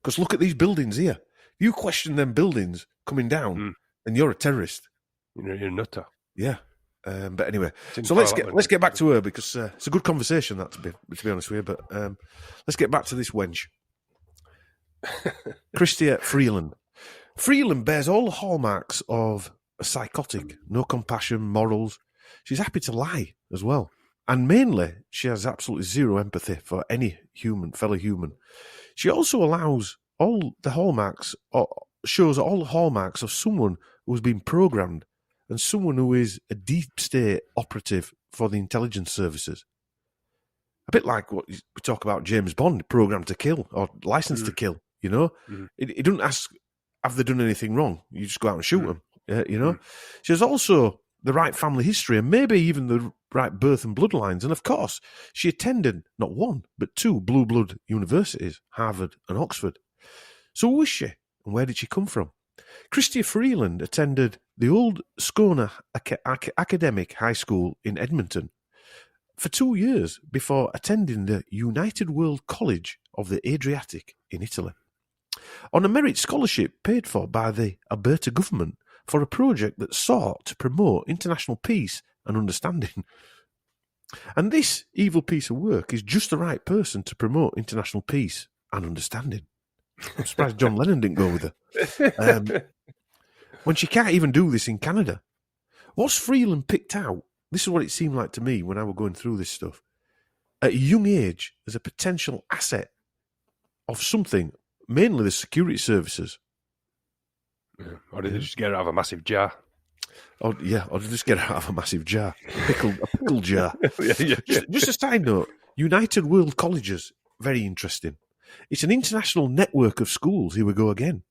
because look at these buildings here. If you question them buildings coming down, then you're a terrorist. You're a nutter. Yeah. But anyway, so let's get back to her, because it's a good conversation, that to be honest with you. But let's get back to this wench, Chrystia Freeland. Freeland bears all the hallmarks of a psychotic: no compassion, morals. She's happy to lie as well, and mainly she has absolutely zero empathy for any fellow human. She also allows all the hallmarks, or shows all the hallmarks of someone who's been programmed, and someone who is a deep state operative for the intelligence services. A bit like what we talk about James Bond, programmed to kill or licensed to kill, It doesn't ask, have they done anything wrong? You just go out and shoot them, She has also the right family history and maybe even the right birth and bloodlines. And of course, she attended not one, but two blue blood universities, Harvard and Oxford. So who is she and where did she come from? Chrystia Freeland attended the old Scona Academic High School in Edmonton for 2 years before attending the United World College of the Adriatic in Italy on a merit scholarship paid for by the Alberta government for a project that sought to promote international peace and understanding. And this evil piece of work is just the right person to promote international peace and understanding. I'm surprised John Lennon didn't go with her. When she can't even do this in Canada. What's Freeland picked out? This is what it seemed like to me when I was going through this stuff. At a young age, as a potential asset of something, mainly the security services. Yeah. Or did they just get her out of a massive jar? Or did they just get her out of a massive jar? A pickle jar. Just a side note, United World Colleges, very interesting. It's an international network of schools, here we go again,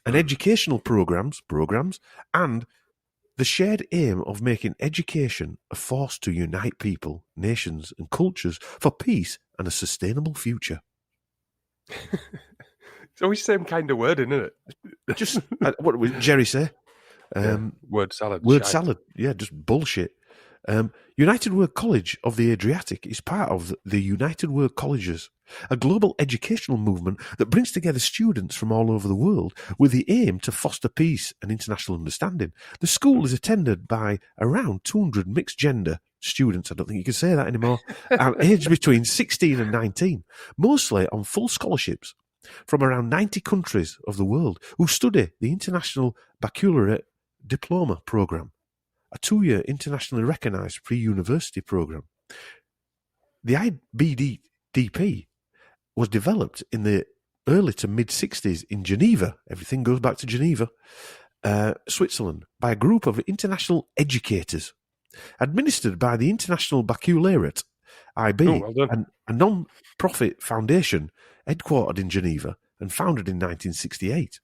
and educational programs, and the shared aim of making education a force to unite people, nations, and cultures for peace and a sustainable future. It's always the same kind of word, isn't it? Just, what would Jerry say? Word salad. Salad. Yeah, just bullshit. United World College of the Adriatic is part of the United World Colleges, a global educational movement that brings together students from all over the world with the aim to foster peace and international understanding. The school is attended by around 200 mixed-gender students, I don't think you can say that anymore, aged between 16 and 19, mostly on full scholarships from around 90 countries of the world who study the International Baccalaureate Diploma Programme, a 2-year internationally recognised pre-university programme. The IBDP was developed in the early to mid-60s in Geneva, everything goes back to Geneva, Switzerland, by a group of international educators, administered by the International Baccalaureate, IB, a non-profit foundation headquartered in Geneva and founded in 1968.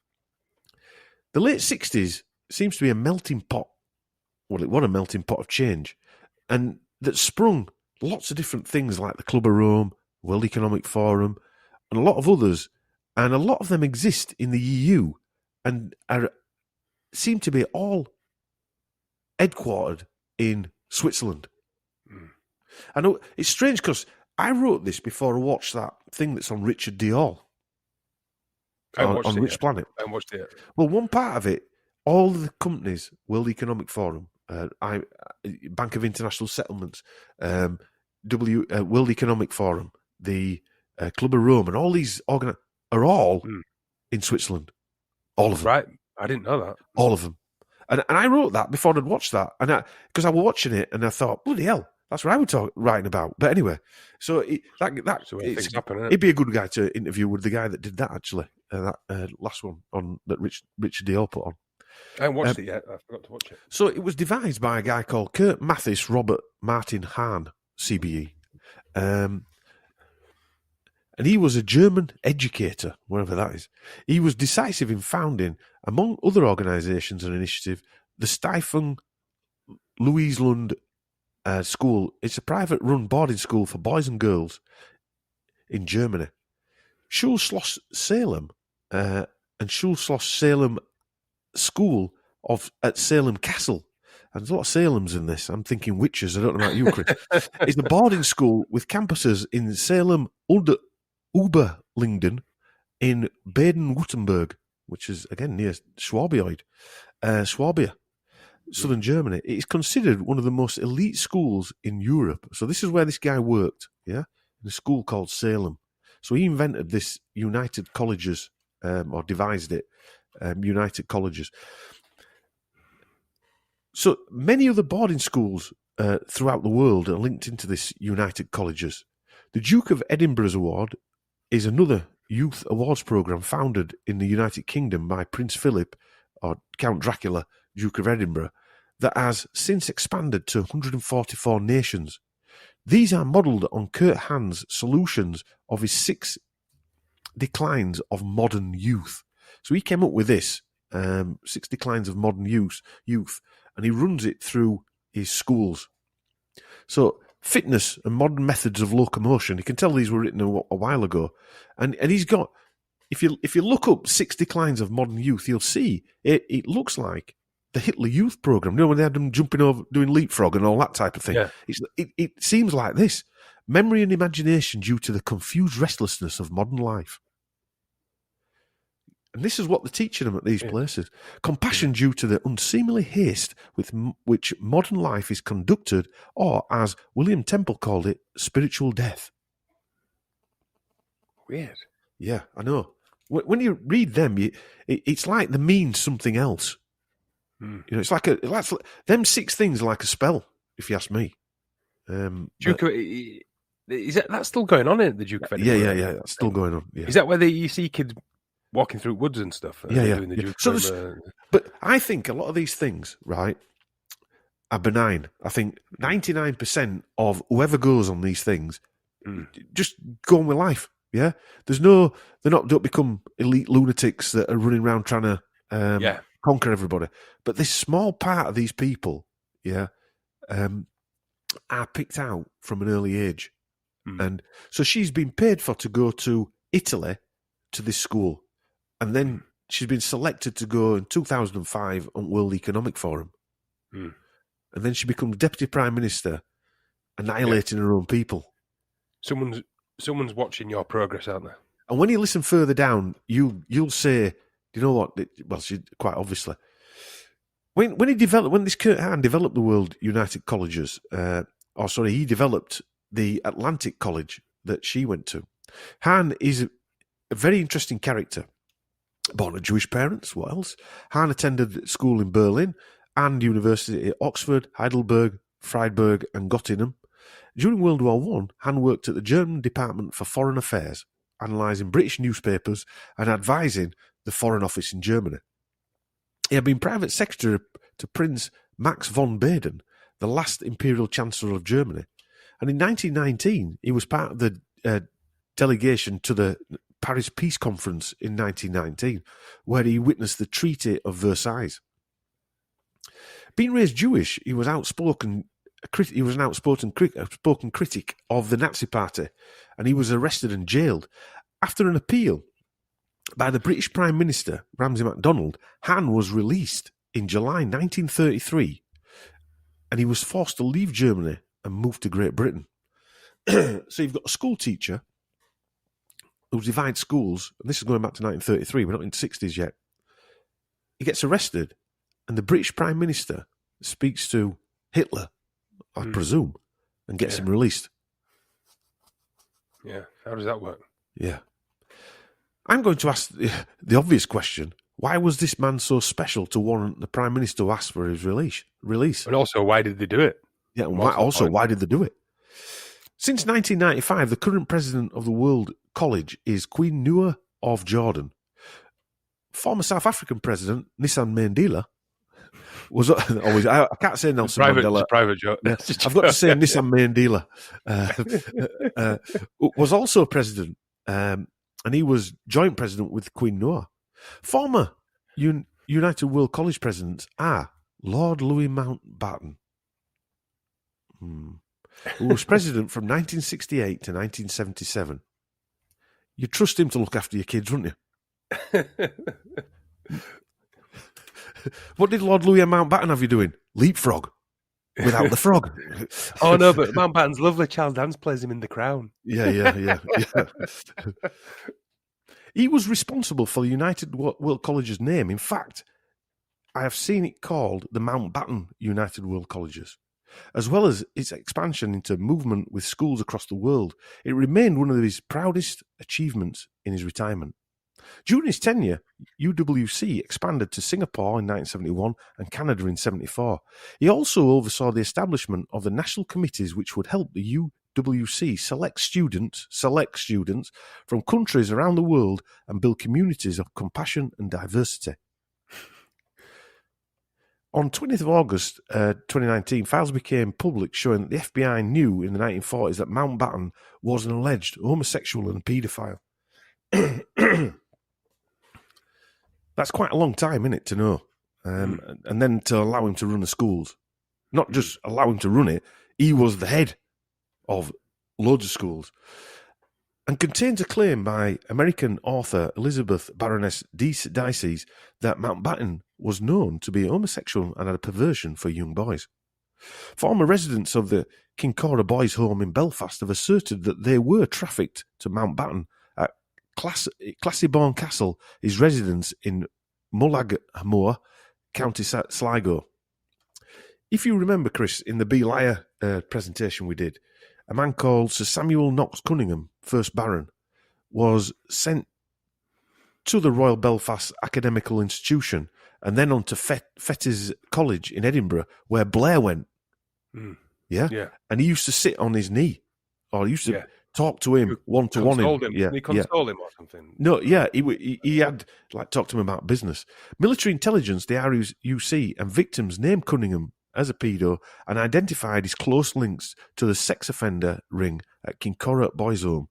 The late 60s seems to be a melting pot. Well, it was a melting pot of change, and that sprung lots of different things like the Club of Rome, World Economic Forum, and a lot of others, and a lot of them exist in the EU, and seem to be all headquartered in Switzerland. I know it's strange because I wrote this before I watched that thing that's on Richard Dior on Rich Planet. I watched it. Well, one part of it, all the companies, World Economic Forum, Bank of International Settlements, World Economic Forum, the Club of Rome, and all these are all in Switzerland. All of them. Right. I didn't know that. All of them. And I wrote that before I'd watched that. And because I was watching it and I thought, bloody hell, that's what I was writing about. But anyway, so things happen, isn't it? He'd be a good guy to interview with the guy that did that, actually. That last one that Richard Dior put on. I haven't watched it yet. I forgot to watch it. So it was devised by a guy called Kurt Mathis Robert Martin Hahn, CBE. And he was a German educator, wherever that is. He was decisive in founding, among other organisations and initiatives, the Stiftung Louislund School. It's a private-run boarding school for boys and girls in Germany. Schulschloss Salem and Schulschloss Salem School at Salem Castle. And there's a lot of Salems in this. I'm thinking witches. I don't know about you, Chris. It's a boarding school with campuses in Salem, Oberlingen, in Baden-Württemberg, which is, again, near Schwabia, southern Germany. It is considered one of the most elite schools in Europe. So this is where this guy worked, in a school called Salem. So he invented this United Colleges, or devised it, United Colleges. So many other boarding schools throughout the world are linked into this United Colleges. The Duke of Edinburgh's Award is another youth awards programme founded in the United Kingdom by Prince Philip, or Count Dracula, Duke of Edinburgh, that has since expanded to 144 nations. These are modelled on Kurt Hahn's solutions of his 6 declines of modern youth. So he came up with this, 6 declines of modern youth, and he runs it through his schools. So fitness and modern methods of locomotion, you can tell these were written a while ago. And he's got, if you look up 6 declines of modern youth, you'll see it looks like the Hitler Youth Programme. You know, when they had them jumping over, doing leapfrog and all that type of thing. Yeah. It seems like this. Memory and imagination due to the confused restlessness of modern life. And this is what they're teaching them at these places. Compassion due to the unseemly haste with which modern life is conducted, or, as William Temple called it, spiritual death. Weird. Yeah, I know. When you read them, it's like they mean something else. You know, it's like them 6 things are like a spell, if you ask me. Duke, is that's still going on in the Duke of Edinburgh? Yeah, that's still going on. Yeah. Is that where you see kids walking through woods and stuff? Doing the Duke but I think a lot of these things, right, are benign. I think 99% of whoever goes on these things just go on with life. Yeah, don't become elite lunatics that are running around trying to conquer everybody. But this small part of these people, are picked out from an early age. And so she's been paid for to go to Italy to this school. And then she's been selected to go in 2005 on World Economic Forum. And then she becomes Deputy Prime Minister, annihilating her own people. Someone's watching your progress, aren't they? And when you listen further down, you'll say, do you know what? Well, she quite obviously. When this Kurt Hahn developed the World United Colleges, he developed the Atlantic College that she went to. Hahn is a very interesting character. Born to Jewish parents, what else? Hahn attended school in Berlin and university at Oxford, Heidelberg, Freiburg and Göttingen. During World War I, Hahn worked at the German Department for Foreign Affairs, analysing British newspapers and advising the Foreign Office in Germany. He had been private secretary to Prince Max von Baden, the last Imperial Chancellor of Germany. And in 1919, he was part of the delegation to the Paris Peace Conference in 1919, where he witnessed the Treaty of Versailles. Being raised Jewish, he was an outspoken critic of the Nazi Party, and he was arrested and jailed. After an appeal by the British Prime Minister, Ramsay MacDonald, Han was released in July 1933, and he was forced to leave Germany and move to Great Britain. So you've got a school teacher who divides schools, and this is going back to 1933, we're not in the 60s yet. He gets arrested, and the British Prime Minister speaks to Hitler, I presume, and gets him released. Yeah, how does that work? Yeah. I'm going to ask the obvious question. Why was this man so special to warrant the Prime Minister to ask for his release? And also, why did they do it? Yeah, and why did they do it? Since 1995, the current president of the World College is Queen Noor of Jordan. Former South African president, Nelson Mandela, was always, I can't say Nelson Mandela. Private joke. Yeah, I've got to say Nelson Mandela was also president, and he was joint president with Queen Noor. Former United World College presidents are Lord Louis Mountbatten, who was president from 1968 to 1977. You trust him to look after your kids, wouldn't you? What did Lord Louis Mountbatten have you doing? Leapfrog. Without the frog. Oh, no, but Mountbatten's lovely Charles Dance plays him in The Crown. Yeah. He was responsible for the United World College's name. In fact, I have seen it called the Mountbatten United World Colleges. As well as its expansion into movement with schools across the world, it remained one of his proudest achievements in his retirement. During his tenure, UWC expanded to Singapore in 1971 and Canada in 1974. He also oversaw the establishment of the national committees which would help the UWC select students from countries around the world and build communities of compassion and diversity. On 20th of August 2019, files became public showing that the FBI knew in the 1940s that Mountbatten was an alleged homosexual and paedophile. That's quite a long time, isn't it, to know? And then to allow him to run the schools. Not just allow him to run it, he was the head of loads of schools. And contains a claim by American author Elizabeth Baroness Dices that Mountbatten was known to be homosexual and had a perversion for young boys. Former residents of the Kincora Boys' Home in Belfast have asserted that they were trafficked to Mountbatten at Classiebawn Castle, his residence in Mullaghmore, County Sligo. If you remember, Chris, in the Be Liar presentation we did, a man called Sir Samuel Knox Cunningham, 1st Baron, was sent to the Royal Belfast Academical Institution and then on to Fettes College in Edinburgh, where Blair went. Yeah? And he used to sit on his knee, or he used to talk to him one-to-one. He consoled him or something. No, yeah, he had talked to him about business. Military intelligence, the RUC, and victims named Cunningham as a pedo and identified his close links to the sex offender ring at Kincora Boys' Home.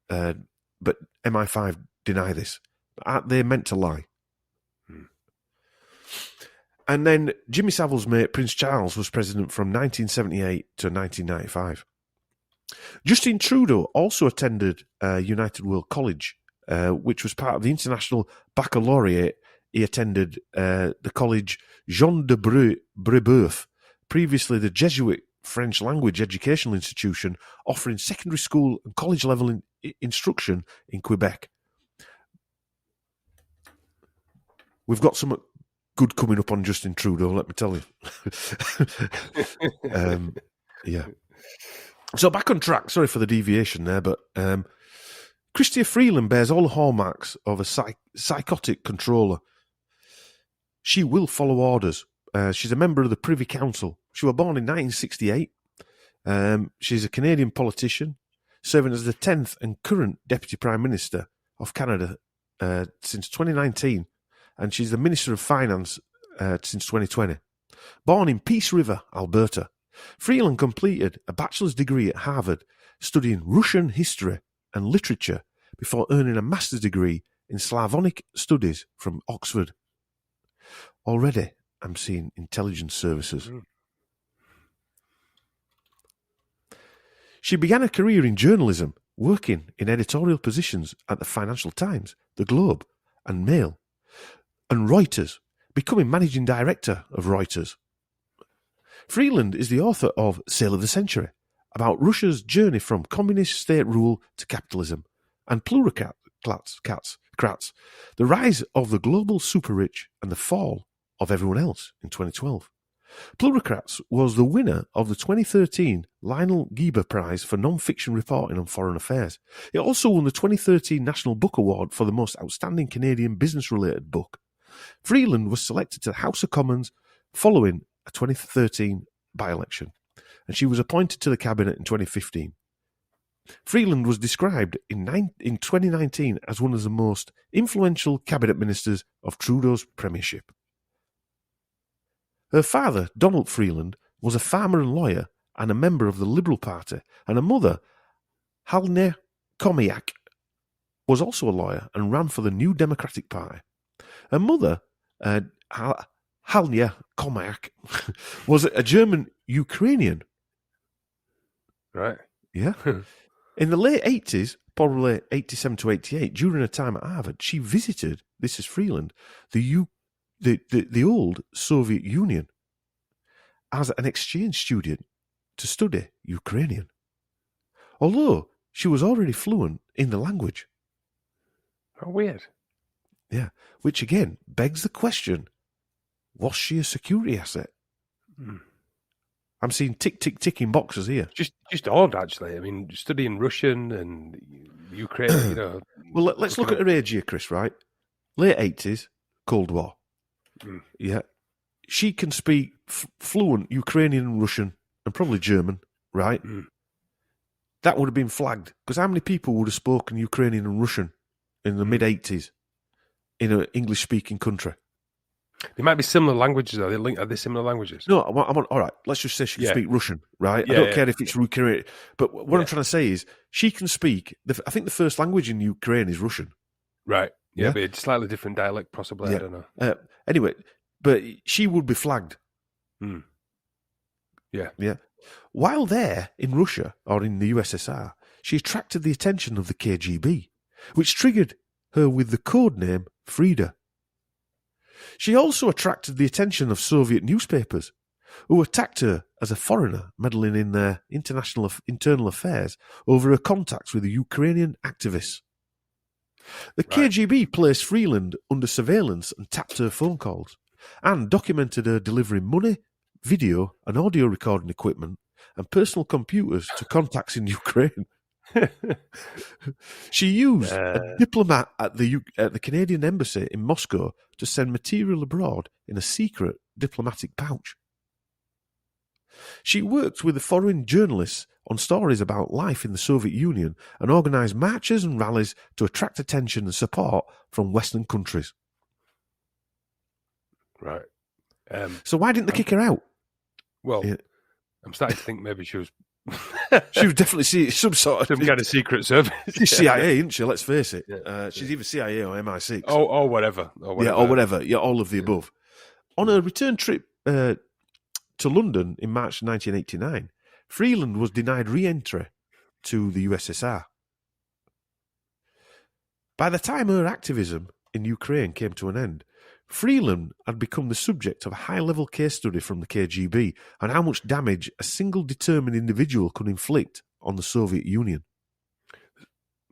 But MI5 deny this. Aren't they meant to lie? And then Jimmy Savile's mate Prince Charles was president from 1978 to 1995. Justin Trudeau also attended United World College, which was part of the International Baccalaureate. He attended the college Jean de Brébeuf, previously the Jesuit French language educational institution, offering secondary school and college level instruction in Quebec. We've got some good coming up on Justin Trudeau, let me tell you. Yeah. So back on track. Sorry for the deviation there, but Chrystia Freeland bears all the hallmarks of a psychotic controller. She will follow orders. She's a member of the Privy Council. She was born in 1968. She's a Canadian politician, serving as the 10th and current Deputy Prime Minister of Canada since 2019, and she's the Minister of Finance since 2020. Born in Peace River, Alberta, Freeland completed a bachelor's degree at Harvard, studying Russian history and literature before earning a master's degree in Slavonic studies from Oxford. Already, I'm seeing intelligence services. She began a career in journalism, working in editorial positions at the Financial Times, the Globe, and Mail, and Reuters, becoming managing director of Reuters. Freeland is the author of Sale of the Century, about Russia's journey from communist state rule to capitalism, and Plurocrats, the rise of the global super-rich and the fall of everyone else in 2012. Plurocrats was the winner of the 2013 Lionel Geber Prize for Non-Fiction Reporting on Foreign Affairs. It also won the 2013 National Book Award for the most outstanding Canadian business-related book. Freeland was selected to the House of Commons following a 2013 by-election, and she was appointed to the cabinet in 2015. Freeland was described in 2019 as one of the most influential cabinet ministers of Trudeau's premiership. Her father, Donald Freeland, was a farmer and lawyer and a member of the Liberal Party, and her mother, Halnia Komiak, was also a lawyer and ran for the New Democratic Party. Her mother, Halnia Komiak, was a German Ukrainian. Right. Yeah. In the late 80s, probably 87 to 88, during her time at Harvard, she visited, this is Freeland, the old Soviet Union as an exchange student to study Ukrainian, although she was already fluent in the language. How weird. Yeah, which again begs the question, was she a security asset? I'm seeing ticking boxes here. Just odd, actually. I mean, studying Russian and Ukraine, Well, let's look at her age here, Chris, right? Late 80s, Cold War. Yeah. She can speak fluent Ukrainian and Russian and probably German, right? That would have been flagged, because how many people would have spoken Ukrainian and Russian in the mid-80s in an English-speaking country? They might be similar languages, though. Are they similar languages? No, I want all right, let's just say she can speak Russian, right? I don't care if it's Ukrainian. But what I'm trying to say is she can speak, I think the first language in Ukraine is Russian. Right. Yeah, but it's slightly different dialect, possibly. I don't know. Anyway, but she would be flagged. Yeah. While there in Russia or in the USSR, she attracted the attention of the KGB, which triggered her with the code name Frida. She also attracted the attention of Soviet newspapers, who attacked her as a foreigner meddling in their internal affairs over her contacts with the Ukrainian activists. The KGB placed Freeland under surveillance and tapped her phone calls, and documented her delivering money, video and audio recording equipment and personal computers to contacts in Ukraine. She used a diplomat at the Canadian embassy in Moscow to send material abroad in a secret diplomatic pouch. She worked with the foreign journalists on stories about life in the Soviet Union and organised marches and rallies to attract attention and support from Western countries. Right. So why didn't they kick her out? Well, I'm starting to think maybe she was... She was definitely some kind of secret service. She's CIA, isn't she? Let's face it. She's either CIA or MI6. Or whatever. Yeah, or whatever. Yeah, all of the above. On a return trip to London in March 1989, Freeland was denied re-entry to the USSR. By the time her activism in Ukraine came to an end, Freeland had become the subject of a high-level case study from the KGB on how much damage a single determined individual could inflict on the Soviet Union.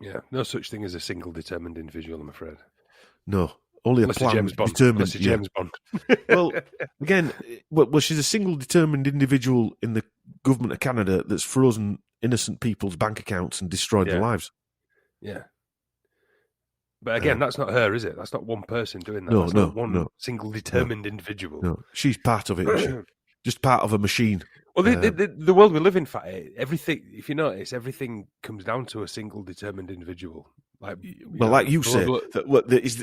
Yeah, no such thing as a single determined individual, I'm afraid. No, only a planned, determined... James Bond. Well, again, she's a single determined individual in the government of Canada that's frozen innocent people's bank accounts and destroyed their lives. Yeah. But again, that's not her, is it? That's not one person doing that. No, that's not one single determined individual. No, she's part of it. Just part of a machine. Well, the world we live in, everything, if you notice, everything comes down to a single determined individual. Like you say,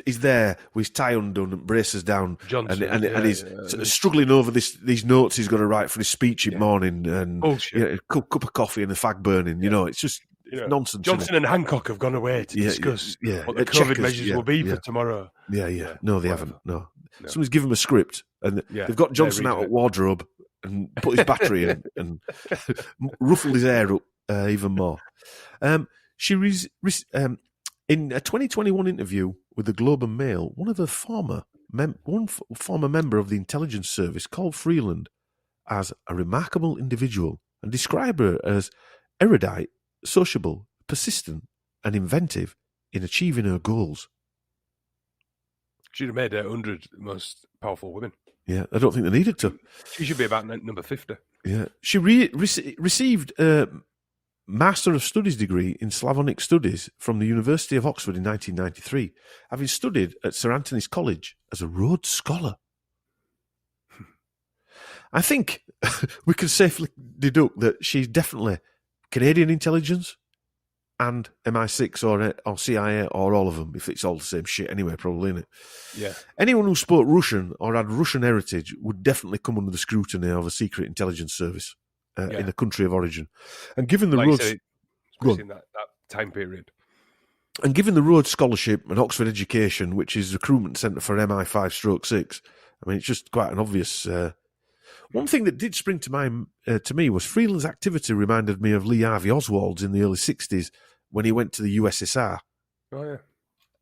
he's there with his tie undone and braces down, Johnson, and he's struggling over these notes he's got to write for his speech in the morning, and a cup of coffee and a fag burning. You know, it's just nonsense. Johnson and Hancock have gone away to discuss what the COVID measures will be for tomorrow. Yeah. No, they haven't. No. Someone's given him a script, and they've got Johnson out at wardrobe and put his battery in and ruffled his hair up even more. In a 2021 interview with the Globe and Mail, one former member of the intelligence service called Freeland as a remarkable individual and described her as erudite, sociable, persistent, and inventive in achieving her goals. She'd have made 100 most powerful women. Yeah, I don't think they needed to. She should be about number 50. Yeah, she received a Master of Studies degree in Slavonic Studies from the University of Oxford in 1993, having studied at Sir Anthony's College as a Rhodes Scholar. I think we can safely deduct that she's definitely Canadian intelligence and MI6 or CIA or all of them, if it's all the same shit anyway, probably, isn't it? Yeah. Anyone who spoke Russian or had Russian heritage would definitely come under the scrutiny of a secret intelligence service in a country of origin. And given the Rhodes... in that time period. And given the Rhodes Scholarship and Oxford Education, which is recruitment centre for MI5/6, I mean, it's just quite an obvious... One thing that did spring to mind to me was Freeland's activity reminded me of Lee Harvey Oswald's in the early 60s when he went to the USSR. Oh,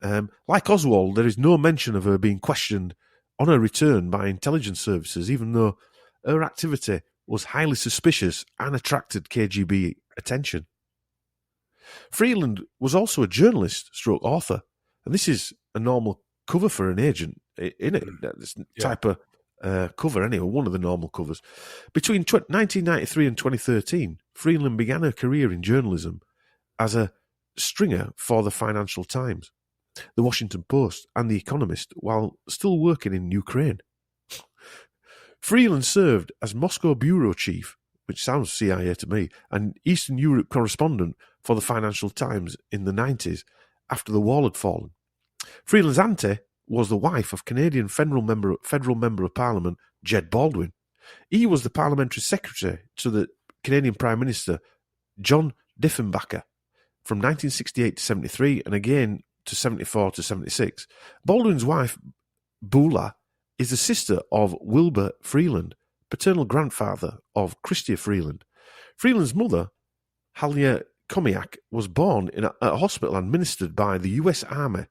yeah. Like Oswald, there is no mention of her being questioned on her return by intelligence services, even though her activity was highly suspicious and attracted KGB attention. Freeland was also a journalist stroke author, and this is a normal cover for an agent, isn't it? This type of cover anyway, one of the normal covers. Between 1993 and 2013, Freeland began her career in journalism as a stringer for the Financial Times, the Washington Post, and the Economist, while still working in Ukraine. Freeland served as Moscow bureau chief, which sounds CIA to me, and Eastern Europe correspondent for the Financial Times in the 90s after the wall had fallen. Freeland's auntie was the wife of Canadian federal member of Parliament Jed Baldwin. He was the parliamentary secretary to the Canadian Prime Minister John Diefenbaker from 1968 to 73 and again to 74 to 76. Baldwin's wife, Bula, is the sister of Wilbur Freeland, paternal grandfather of Chrystia Freeland. Freeland's mother, Halia Komiak, was born in a hospital administered by the US Army.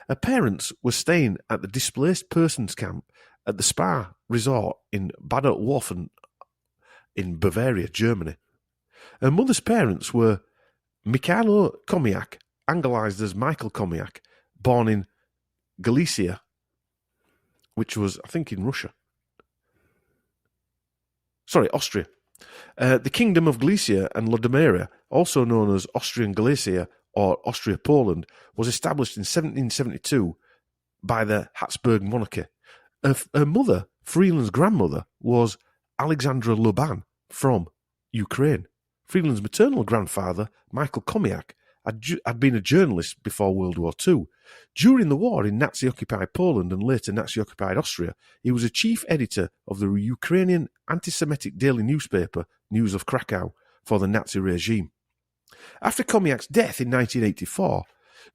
Her parents were staying at the displaced persons camp at the spa resort in Bad Warfen in Bavaria, Germany. Her mother's parents were Mikhailo Komiak, anglicized as Michael Komiak, born in Galicia, which was, I think, in Austria. The Kingdom of Galicia and Lodomeria, also known as Austrian Galicia or Austria-Poland, was established in 1772 by the Habsburg monarchy. Her mother, Freeland's grandmother, was Alexandra Loban from Ukraine. Freeland's maternal grandfather, Michael Komiak, had been a journalist before World War II. During the war in Nazi-occupied Poland and later Nazi-occupied Austria, he was a chief editor of the Ukrainian anti-Semitic daily newspaper News of Krakow for the Nazi regime. After Komiak's death in 1984,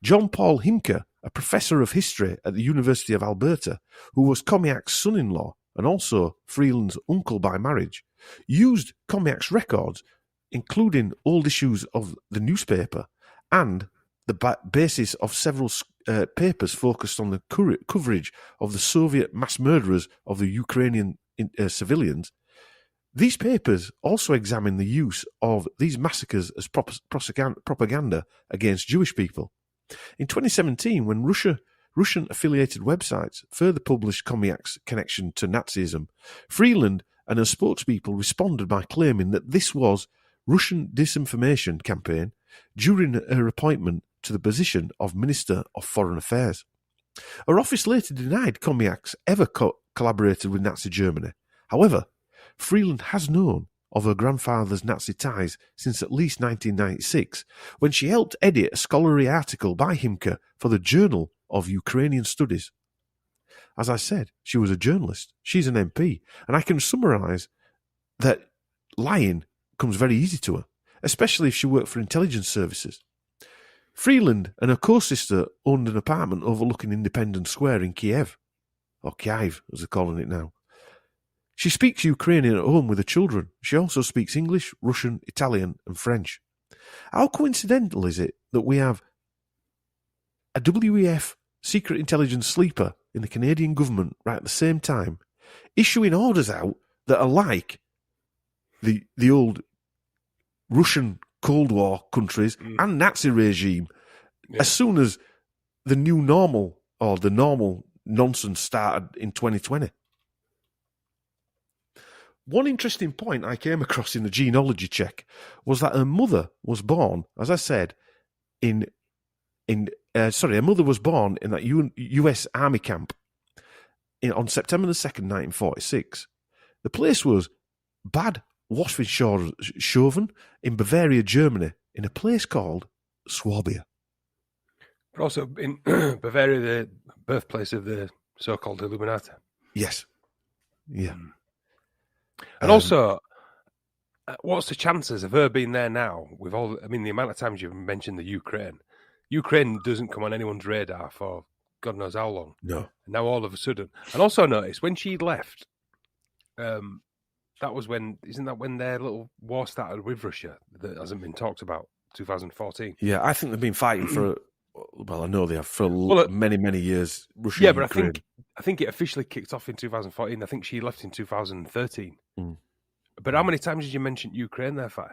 John Paul Himke, a professor of history at the University of Alberta, who was Komiak's son-in-law and also Freeland's uncle by marriage, used Komiak's records, including old issues of the newspaper, and the basis of several papers focused on the coverage of the Soviet mass murderers of the Ukrainian civilians. These papers also examine the use of these massacres as propaganda against Jewish people. In 2017, when Russian-affiliated websites further published Komiak's connection to Nazism, Freeland and her spokespeople responded by claiming that this was Russian disinformation campaign during her appointment to the position of Minister of Foreign Affairs. Her office later denied Komiak's ever collaborated with Nazi Germany. However, Freeland has known of her grandfather's Nazi ties since at least 1996, when she helped edit a scholarly article by Himke for the Journal of Ukrainian Studies. As I said, she was a journalist. She's an MP, and I can summarise that lying comes very easy to her, especially if she worked for intelligence services. Freeland and her co-sister owned an apartment overlooking Independence Square in Kiev, or Kyiv as they're calling it now. She speaks Ukrainian at home with her children. She also speaks English, Russian, Italian and French. How coincidental is it that we have a WEF secret intelligence sleeper in the Canadian government right at the same time, issuing orders out that are like the old Russian Cold War countries and Nazi regime, as soon as the new normal or the normal nonsense started in 2020. One interesting point I came across in the genealogy check was that her mother was born, as I said, her mother was born in that US Army camp on September the 2nd, 1946. The place was Bad Wosfenschoven in Bavaria, Germany, in a place called Schwabian. But also in Bavaria, the birthplace of the so-called Illuminati. Yes. Yeah. And also, what's the chances of her being there now? With all, I mean, the amount of times you've mentioned the Ukraine. Ukraine doesn't come on anyone's radar for God knows how long. No. And now all of a sudden, and also notice when she left, that was when, isn't that when their little war started with Russia that hasn't been talked about? 2014. Yeah, I think they've been fighting for. Well, I know they have for many, many years. Russia, yeah, but Ukraine. I think it officially kicked off in 2014. I think she left in 2013. But how many times did you mention Ukraine there, Fi?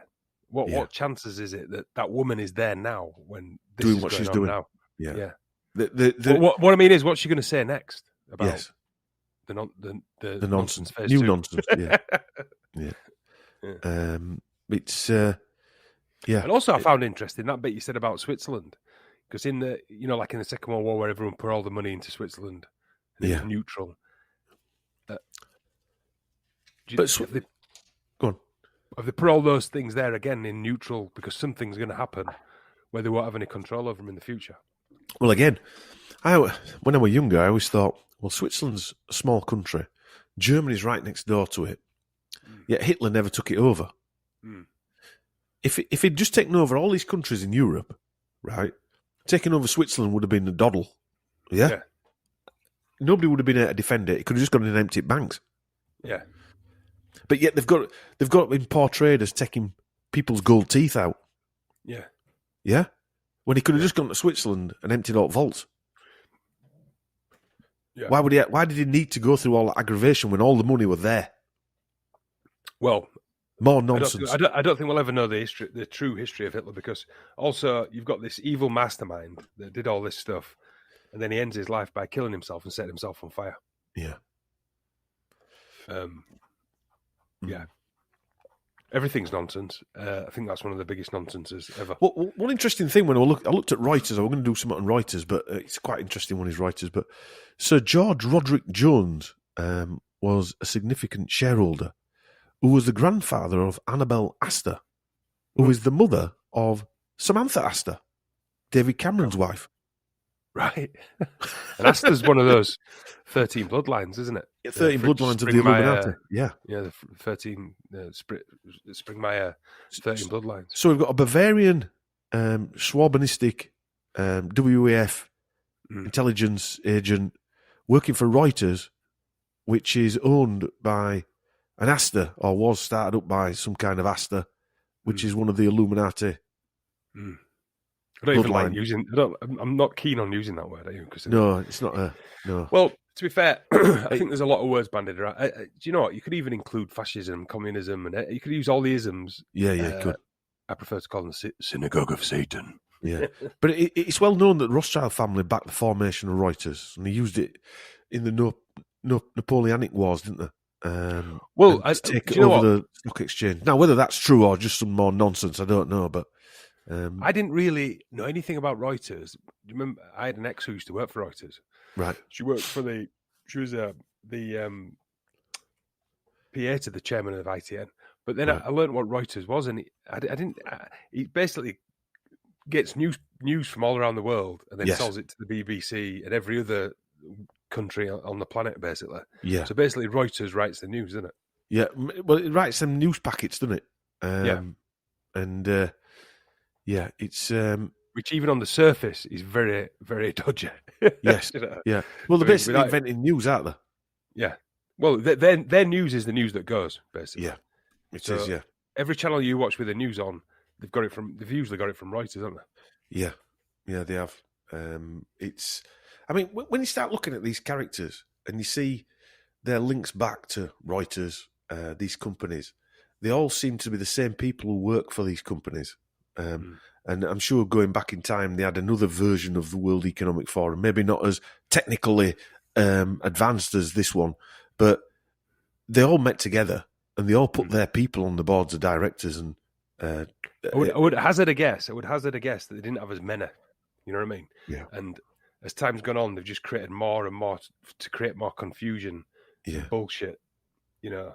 What chances is it that woman is there now when this doing is what going she's on doing now? Yeah. What I mean is, what's she going to say next about the nonsense, nonsense phase new 2? nonsense? Yeah. It's And also, I found interesting that bit you said about Switzerland. Because in the, like in the Second World War, where everyone put all the money into Switzerland, and it was neutral. Go on. Have they put all those things there again in neutral because something's going to happen where they won't have any control over them in the future? Well, again, when I was younger, I always thought, well, Switzerland's a small country. Germany's right next door to it. Yet Hitler never took it over. If he'd just taken over all these countries in Europe, right? Taking over Switzerland would have been a doddle. Yeah? Nobody would have been able to defend it. It could have just gone in empty banks. Yeah. But yet they've got been portrayed as taking people's gold teeth out. Yeah. Yeah? When he could have just gone to Switzerland and emptied out vaults. Yeah. Why did he need to go through all that aggravation when all the money was there? Well, more nonsense. I don't think we'll ever know the true history of Hitler, because also you've got this evil mastermind that did all this stuff, and then he ends his life by killing himself and setting himself on fire. Yeah. Yeah. Everything's nonsense. I think that's one of the biggest nonsenses ever. Well, one interesting thing when I looked at Reuters, I was going to do something on Reuters, but it's quite interesting when it's Reuters. But Sir George Roderick Jones was a significant shareholder, who was the grandfather of Annabel Astor, who is the mother of Samantha Astor, David Cameron's wife. Right. And Astor's one of those 13 bloodlines, isn't it? 13 bloodlines of the Illuminati. Yeah, the 13 Springmeier 13 bloodlines. So we've got a Bavarian Schwabianistic WEF intelligence agent working for Reuters, which is owned by an Astor, or was started up by some kind of Astor, which is one of the Illuminati. I don't even like using. I'm not keen on using that word. No, it's not. No. Well, to be fair, I think there's a lot of words bandied around. Do you know what? You could even include fascism, communism, and you could use all the isms. Yeah, good. I prefer to call them the synagogue of Satan. Yeah, but it's well known that the Rothschild family backed the formation of Reuters, and they used it in the Napoleonic Wars, didn't they? To take over the stock exchange. Now, whether that's true or just some more nonsense, I don't know. But I didn't really know anything about Reuters. Do you remember? I had an ex who used to work for Reuters. Right. She worked for She was the PA to the chairman of ITN. But then I learned what Reuters was, and he basically gets news from all around the world and then sells it to the BBC and every other country on the planet, basically. Yeah. So basically, Reuters writes the news, doesn't it? Yeah. Well, it writes some news packets, doesn't it? And it's which even on the surface is very, very dodgy. Yes. Yeah. Well, they're basically inventing news, aren't they? Yeah. Well, their news is the news that goes, basically. Yeah. It is. Yeah. Every channel you watch with the news on, they've usually got it from Reuters, haven't they? Yeah, they have. It's, I mean, when you start looking at these characters and you see their links back to Reuters, these companies, they all seem to be the same people who work for these companies. And I'm sure going back in time, they had another version of the World Economic Forum, maybe not as technically advanced as this one, but they all met together and they all put their people on the boards of directors. And I would hazard a guess. That they didn't have as many. You know what I mean? Yeah. And as time's gone on, they've just created more and more to create more confusion, and bullshit. You know.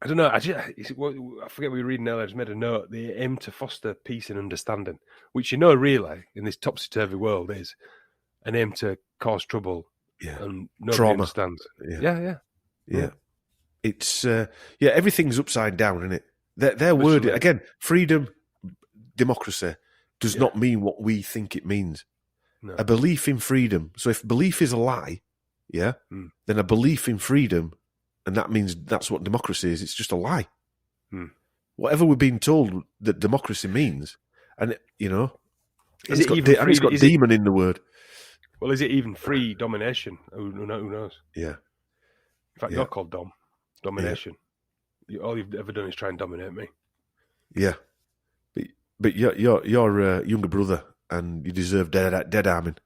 I don't know. I forget we were reading earlier. I just made a note. They aim to foster peace and understanding, which really in this topsy-turvy world is an aim to cause trouble. Yeah. And nobody Trauma. understands. Yeah. It's everything's upside down, isn't it? Their word again. Freedom, democracy does not mean what we think it means. No. A belief in freedom. So if belief is a lie, then a belief in freedom. And that means that's what democracy is. It's just a lie. Whatever we're being told that democracy means, and it's got demon in the word. Well, is it even free domination? Who knows? Yeah. In fact, you're called domination. Yeah. All you've ever done is try and dominate me. Yeah, but you're your younger brother, and you deserve dead arming.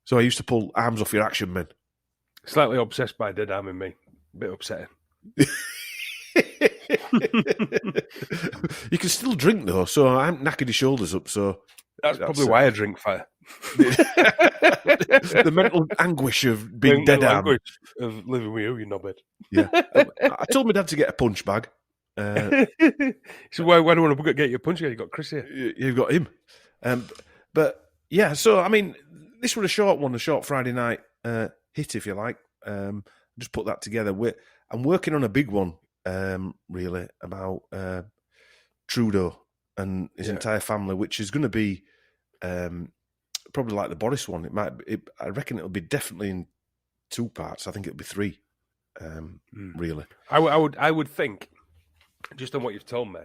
So I used to pull arms off your action men. Slightly obsessed by dead arming me. A bit upsetting. You can still drink though, so I haven't knackered your shoulders up. So that's probably why I drink fire. The mental anguish of being dead armed, of living with you knobhead. Yeah, I told my dad to get a punch bag. So why do you want to get your punch bag? You got Chris here. You've got him. But yeah, so I mean, this was a short Friday night hit, if you like. Just put that together. I'm working on a big one, really, about Trudeau and his entire family, which is going to be probably like the Boris one. I reckon it'll be definitely in 2 parts. I think it'll be 3. Really, I would think, just on what you've told me,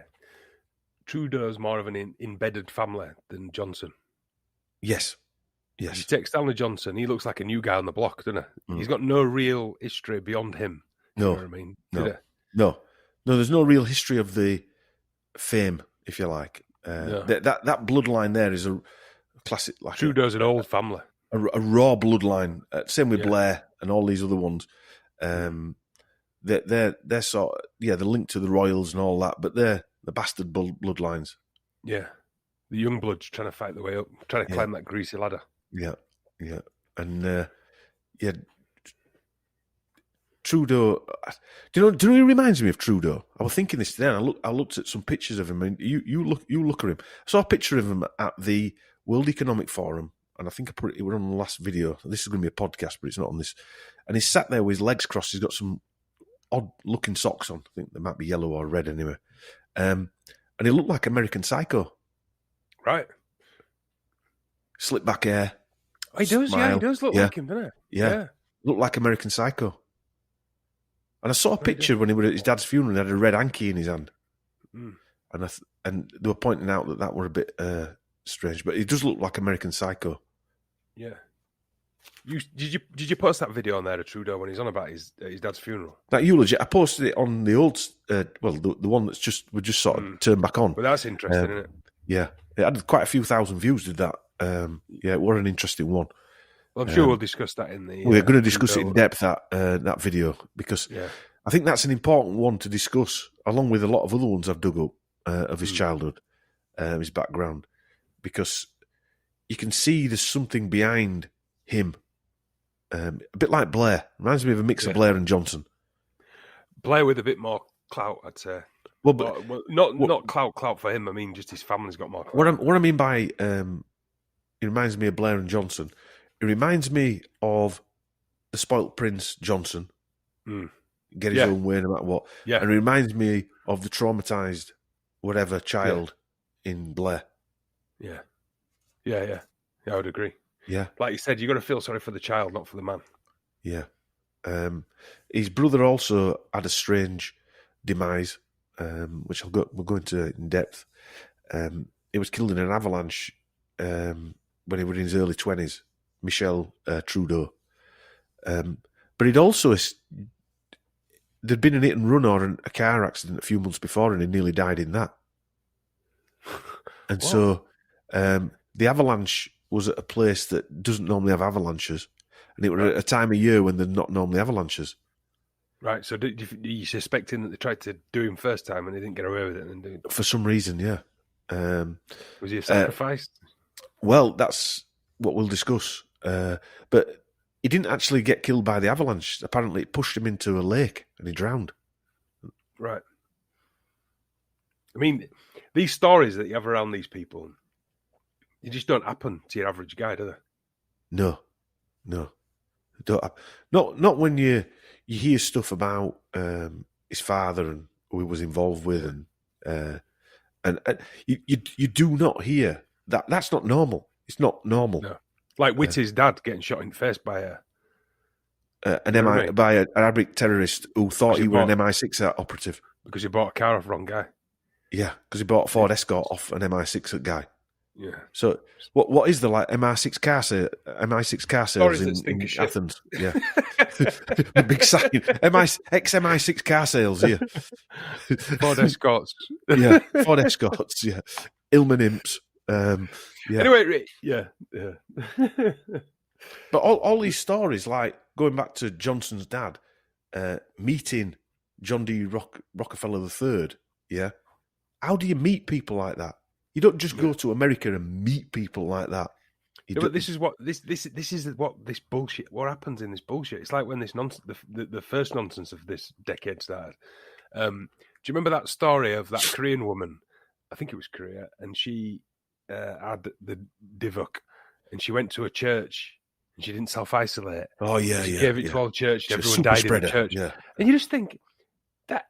Trudeau's more of an embedded family than Johnson. Yes. You take Stanley Johnson, he looks like a new guy on the block, doesn't he? He's got no real history beyond him. No, you know what I mean? No. There's no real history of the fame, if you like. That bloodline there is a classic. Like Trudeau's an old family, a raw bloodline. Same with Blair and all these other ones. They're sort of, they're linked to the royals and all that, but they're the bastard bloodlines. Yeah, the young bloods trying to fight their way up, trying to climb that greasy ladder. Yeah, and Trudeau. Do you know? He reminds me of Trudeau. I was thinking this today. And I looked at some pictures of him, and you look at him. I saw a picture of him at the World Economic Forum, and I think I put it was on the last video. This is going to be a podcast, but it's not on this. And he's sat there with his legs crossed. He's got some odd-looking socks on. I think they might be yellow or red anyway. And he looked like American Psycho. Right. Slick back hair. Oh, he does, smile. He does look like him, doesn't he? Yeah. Looked like American Psycho. And I saw a picture when he was at his dad's funeral. He had a red hanky in his hand. And they were pointing out that were a bit strange, but he does look like American Psycho. Yeah. Did you post that video on there of Trudeau when he's on about his dad's funeral? That eulogy, I posted it on the old, the one that's we just sort of turned back on. Well, that's interesting, isn't it? Yeah, it had quite a few thousand views. Did that? It was an interesting one. Well, I'm sure we'll discuss that in the. We're going to discuss it in depth that video because I think that's an important one to discuss, along with a lot of other ones I've dug up of his childhood, his background, because you can see there's something behind him. A bit like Blair. Reminds me of a mix of Blair and Johnson. Blair with a bit more clout, I'd say. Well, but not clout for him. I mean, just his family's got more clout. What I mean by it reminds me of Blair and Johnson. It reminds me of the spoilt prince Johnson. Get his own way no matter what. Yeah. And it reminds me of the traumatized whatever child in Blair. Yeah, I would agree. Yeah. Like you said, you got to feel sorry for the child, not for the man. Yeah. His brother also had a strange demise, which we'll go into in depth. He was killed in an avalanche when he was in his early 20s, Michel Trudeau. But there'd been an hit and run or a car accident a few months before, and he nearly died in that. And so the avalanche was at a place that doesn't normally have avalanches, and it was at a time of year when there's not normally avalanches. Right. So, are you suspecting that they tried to do him first time and they didn't get away with it? And then For some reason, yeah. Was he sacrificed? Well, that's what we'll discuss. But he didn't actually get killed by the avalanche. Apparently, it pushed him into a lake and he drowned. Right. I mean, these stories that you have around these people, they just don't happen to your average guy, do they? No. Not when you hear stuff about his father and who he was involved with, and you do not hear that. That's not normal. It's not normal. No. Like Whitty's dad getting shot in the face by an Arabic terrorist who thought he was an MI6 operative because he bought a car off the wrong guy. Yeah, because he bought a Ford Escort off an MI6 guy. Yeah. So what is the like MI6 car sales in Athens? Yeah, the big sign ex-MI6 car sales here. Ford Escorts. Yeah, Ford Escorts. Yeah, Ilman Imps. Yeah. Anyway, yeah. But all these stories, like going back to Johnson's dad, meeting John D. Rockefeller III. Yeah, how do you meet people like that? You don't just go to America and meet people like that. But this is what this bullshit. What happens in this bullshit? It's like when this nonsense, the first nonsense of this decade started. Do you remember that story of that Korean woman? I think it was Korea, and she had the divuk, and she went to a church and she didn't self-isolate. Oh yeah, she gave it to all church, and everyone died in the church. Yeah. And you just think that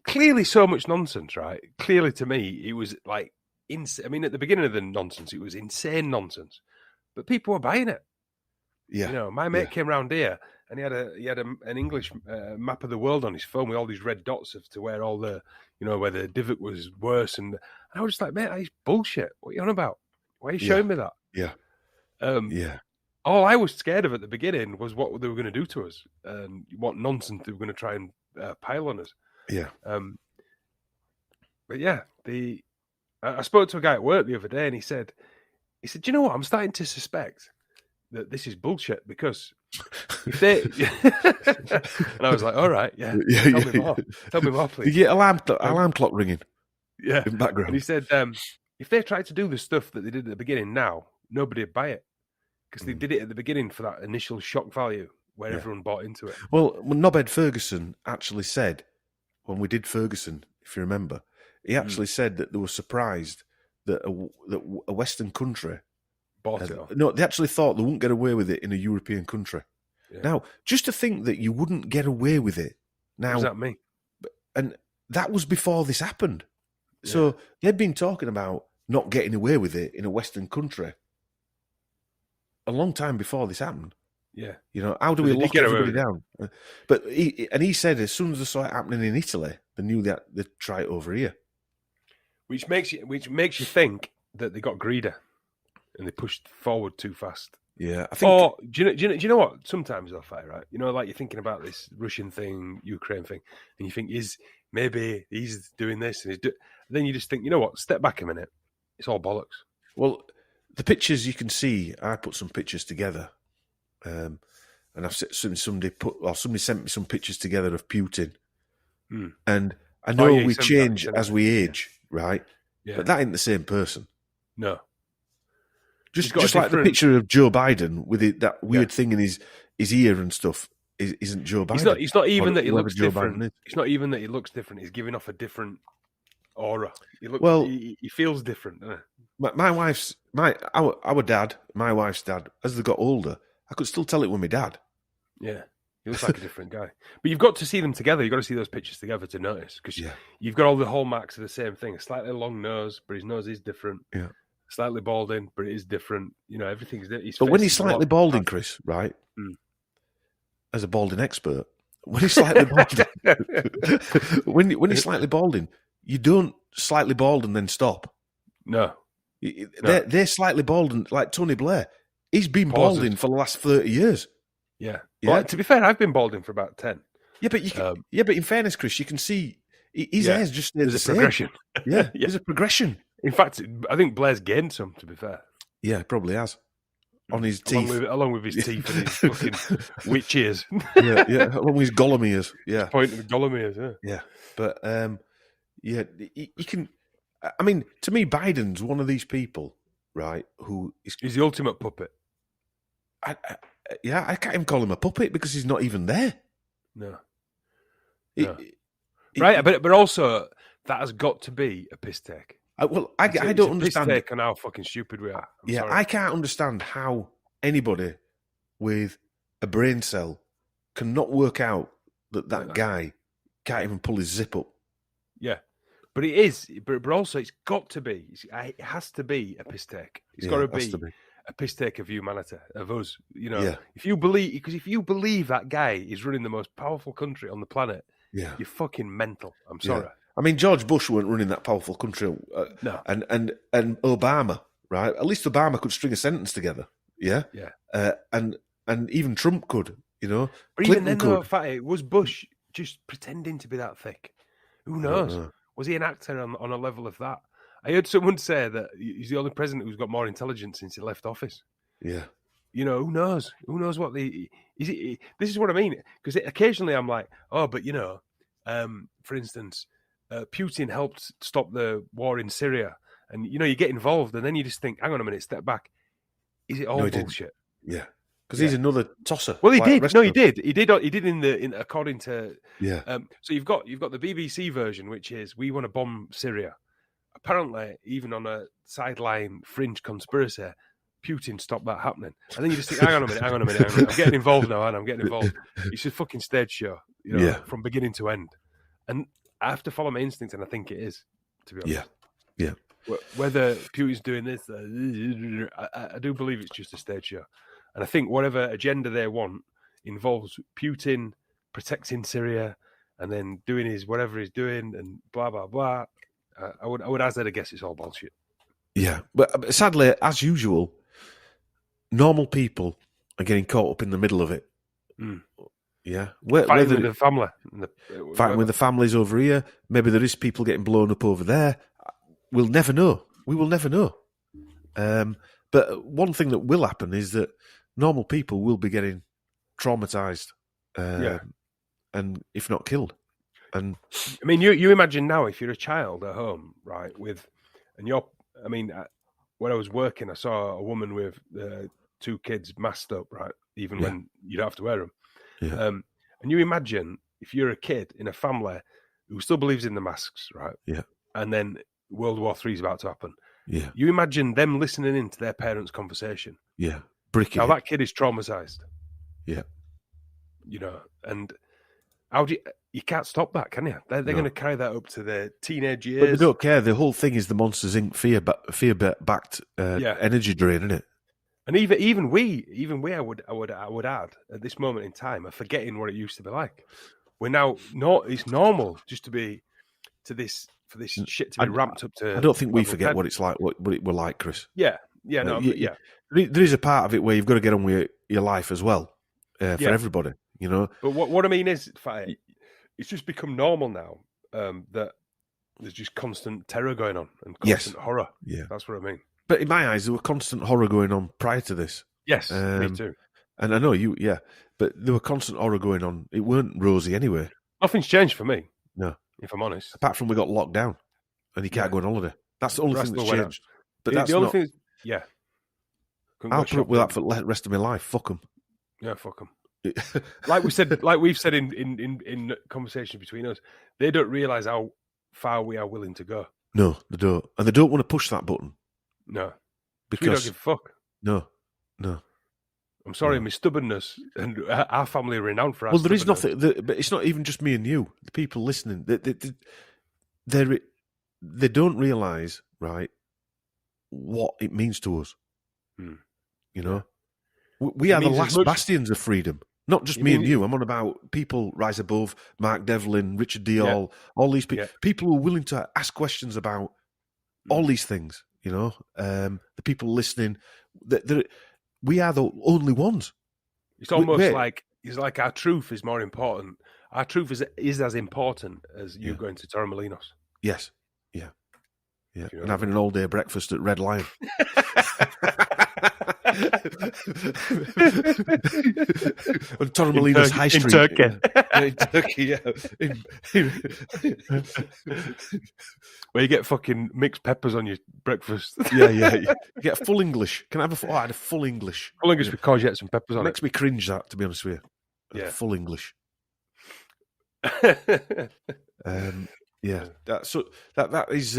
clearly so much nonsense, right? Clearly to me, it was like I mean, at the beginning of the nonsense, it was insane nonsense, but people were buying it. Yeah, you know, my mate came round here and he had an English map of the world on his phone with all these red dots of to where all the, you know, where the divot was worse, and I was just like, mate, that's bullshit. What are you on about? Why are you showing me that? Yeah, All I was scared of at the beginning was what they were going to do to us and what nonsense they were going to try and pile on us. Yeah. But yeah, I spoke to a guy at work the other day, and he said, do you know what? I'm starting to suspect that this is bullshit because if they and I was like, all right, tell me more, please. You get alarm clock ringing. Yeah, in the background. And he said, if they tried to do the stuff that they did at the beginning now, nobody would buy it because they did it at the beginning for that initial shock value where everyone bought into it. Well, Nobed Ferguson actually said when we did Ferguson, if you remember, he actually said that they were surprised that a Western country bought it. No, they actually thought they wouldn't get away with it in a European country. Yeah. Now, just to think that you wouldn't get away with it. Now, what does that mean? And that was before this happened. Yeah. So they've been talking about not getting away with it in a Western country a long time before this happened. Yeah. You know, how do we lock everybody down? But he said as soon as they saw it happening in Italy, they knew that they'd try it over here. Which makes you think that they got greedy and they pushed forward too fast. Yeah, I think. Or do you know what? Sometimes they'll fight, right? You know, like you're thinking about this Russian thing, Ukraine thing, and you think maybe he's doing this, and then you just think, you know what? Step back a minute. It's all bollocks. Well, the pictures you can see, I put some pictures together, and I've seen somebody sent me some pictures together of Putin, and I know we change as we age, right? Yeah. But that ain't the same person. No. Just like the picture of Joe Biden with that weird thing in his ear and stuff isn't Joe Biden. It's not even that he looks different. It's not even that he looks different. He's giving off a different aura. He feels different. Doesn't he? Our dad, my wife's dad, as they got older, I could still tell it was my dad. Yeah. He looks like a different guy. But you've got to see them together. You've got to see those pictures together to notice. Because you've got all the hallmarks of the same thing. A slightly long nose, but his nose is different. Yeah. Slightly balding, but it is different. You know, everything's different. But when he's slightly balding, Chris, right? as a balding expert, when he's slightly balding, when he's slightly balding, you don't slightly bald and then stop. No. They're slightly balding, like Tony Blair. He's been balding for the last 30 years. Yeah. Well, to be fair, I've been balding for about 10. Yeah, but but in fairness, Chris, you can see his hair's just there's a progression. Yeah, there's a progression. In fact, I think Blair's gained some, to be fair. Yeah, probably has. On his teeth. Along with his teeth and his fucking witch ears. yeah, along with his Gollum ears. Yeah. Point of the Gollum ears, yeah. Yeah, but you can... I mean, to me, Biden's one of these people, right, who is... He's the ultimate puppet. I can't even call him a puppet because he's not even there. No. Right, but also, that has got to be a piss take. I don't understand. Piss take on how fucking stupid we are. Sorry. I can't understand how anybody with a brain cell can not work out that guy can't even pull his zip up. Yeah, but it is. But also, it's got to be. It has to be a piss take. It's got to be a piss take of humanity, of us. You know, if you believe that guy is running the most powerful country on the planet, you're fucking mental. I'm sorry. Yeah. I mean, George Bush weren't running that powerful country. No. And Obama, right? At least Obama could string a sentence together. Yeah. Yeah. And even Trump could, you know. But Clinton even then, could. though, Fatty, was Bush just pretending to be that thick? Who knows? Was he an actor on a level of that? I heard someone say that he's the only president who's got more intelligence since he left office. Yeah. You know, who knows? Who knows what this is what I mean. Because occasionally I'm like, oh, but you know, for instance, Putin helped stop the war in Syria. And, you know, you get involved and then you just think, hang on a minute, step back. Is it all bullshit? Yeah. Because he's another tosser. Well, he did. No, he did. He did in according to... Yeah. So you've got the BBC version, which is, we want to bomb Syria. Apparently, even on a sideline fringe conspiracy, Putin stopped that happening. And then you just think, hang on a minute. I'm getting involved now, and I'm getting involved. It's a fucking stage show, you know, from beginning to end. And I have to follow my instinct, and I think it is, to be honest. Yeah. Whether Putin's doing this, I do believe it's just a stage show. And I think whatever agenda they want involves Putin protecting Syria and then doing his whatever he's doing and blah, blah, blah. I would hazard a guess it's all bullshit. Yeah. But sadly, as usual, normal people are getting caught up in the middle of it. Mm. Yeah. Fighting with the family. Fighting with the families over here. Maybe there is people getting blown up over there. We'll never know. We will never know. But one thing that will happen is that normal people will be getting traumatized, and if not killed. And I mean, you imagine now if you're a child at home, right? When I was working, I saw a woman with 2 kids masked up, right? Even when you don't have to wear them. Yeah. And you imagine if you're a kid in a family who still believes in the masks, right? Yeah. And then World War III is about to happen. Yeah. You imagine them listening into their parents' conversation. Yeah. Bricking. Now that kid is traumatized. Yeah. You know, and how do you can't stop that, can you? They're going to carry that up to their teenage years. But they don't care. The whole thing is the Monsters Inc. fear-backed energy drain, isn't it? And even we, I would add at this moment in time, are forgetting what it used to be like. We're now it's normal just to be for this shit to be ramped up to. I don't think we forget what it's like, what it were like, Chris. Yeah. There is a part of it where you've got to get on with your life as well, for everybody, you know. But what I mean is, it's just become normal now that there's just constant terror going on and constant horror. Yeah, that's what I mean. But in my eyes, there were constant horror going on prior to this. Yes, me too. And I know but there were constant horror going on. It weren't rosy anyway. Nothing's changed for me. No, if I'm honest. Apart from we got locked down and you can't go on holiday. That's the only thing that's changed. But that's the only not... thing. I'll put up with that for the rest of my life. Fuck them. Yeah, fuck them. like we've said in conversation between us, they don't realise how far we are willing to go. No, they don't, and they don't want to push that button. No, because we don't give a fuck. No. I'm sorry, my stubbornness, and our family are renowned for our there is nothing. But it's not even just me and you. The people listening, they don't realise, right, what it means to us. You know, we are the last bastions of freedom. Not just me and you. I'm on about people rise above, Mark Devlin, Richard Diall, all these people. People who are willing to ask questions about all these things, you know. The people listening, we are the only ones. It's almost like our truth is more important. Our truth is as important as you going to Torremolinos. Yes. Yeah. Yeah. And having an all-day breakfast at Red Lion. On Torremolinos High Street. In Turkey. In Turkey, yeah. Where you get fucking mixed peppers on your breakfast. Yeah. You get full English. Can I have I had a full English. Full English with courgettes and peppers on it. Makes me cringe, that, to be honest with you. Yeah. Full English. Yeah. That is...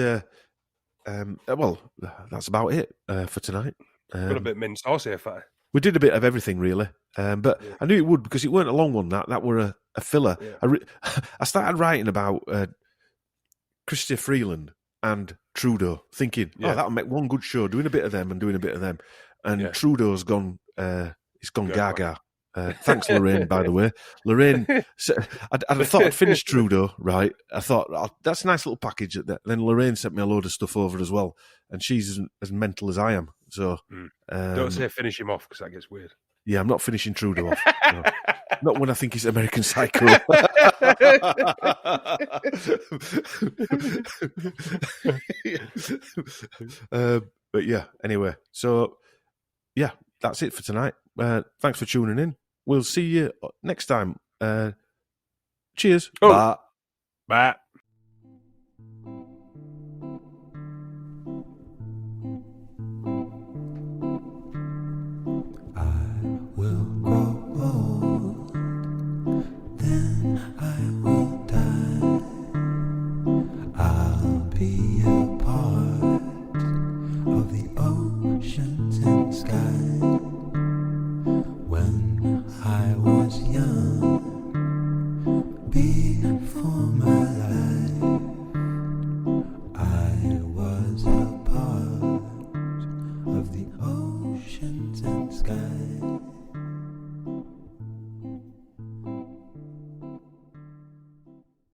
well, that's about it for tonight. Got a bit of mint sauce here, Fatty. We did a bit of everything, really. But I knew it would, because it weren't a long one. That were a filler. Yeah. I started writing about Chrystia Freeland and Trudeau, thinking, that'll make one good show, doing a bit of them and doing a bit of them. And Trudeau's gone, he's gone gaga. Thanks, Lorraine, by the way. Lorraine, I thought I'd finished Trudeau, right? I thought, that's a nice little package. Then Lorraine sent me a load of stuff over as well. And she's as mental as I am. So don't say finish him off, because that gets weird. Yeah, I'm not finishing Trudeau off. No. Not when I think he's American Psycho. But yeah, anyway. So, yeah, that's it for tonight. Thanks for tuning in. We'll see you next time. Cheers. Bye.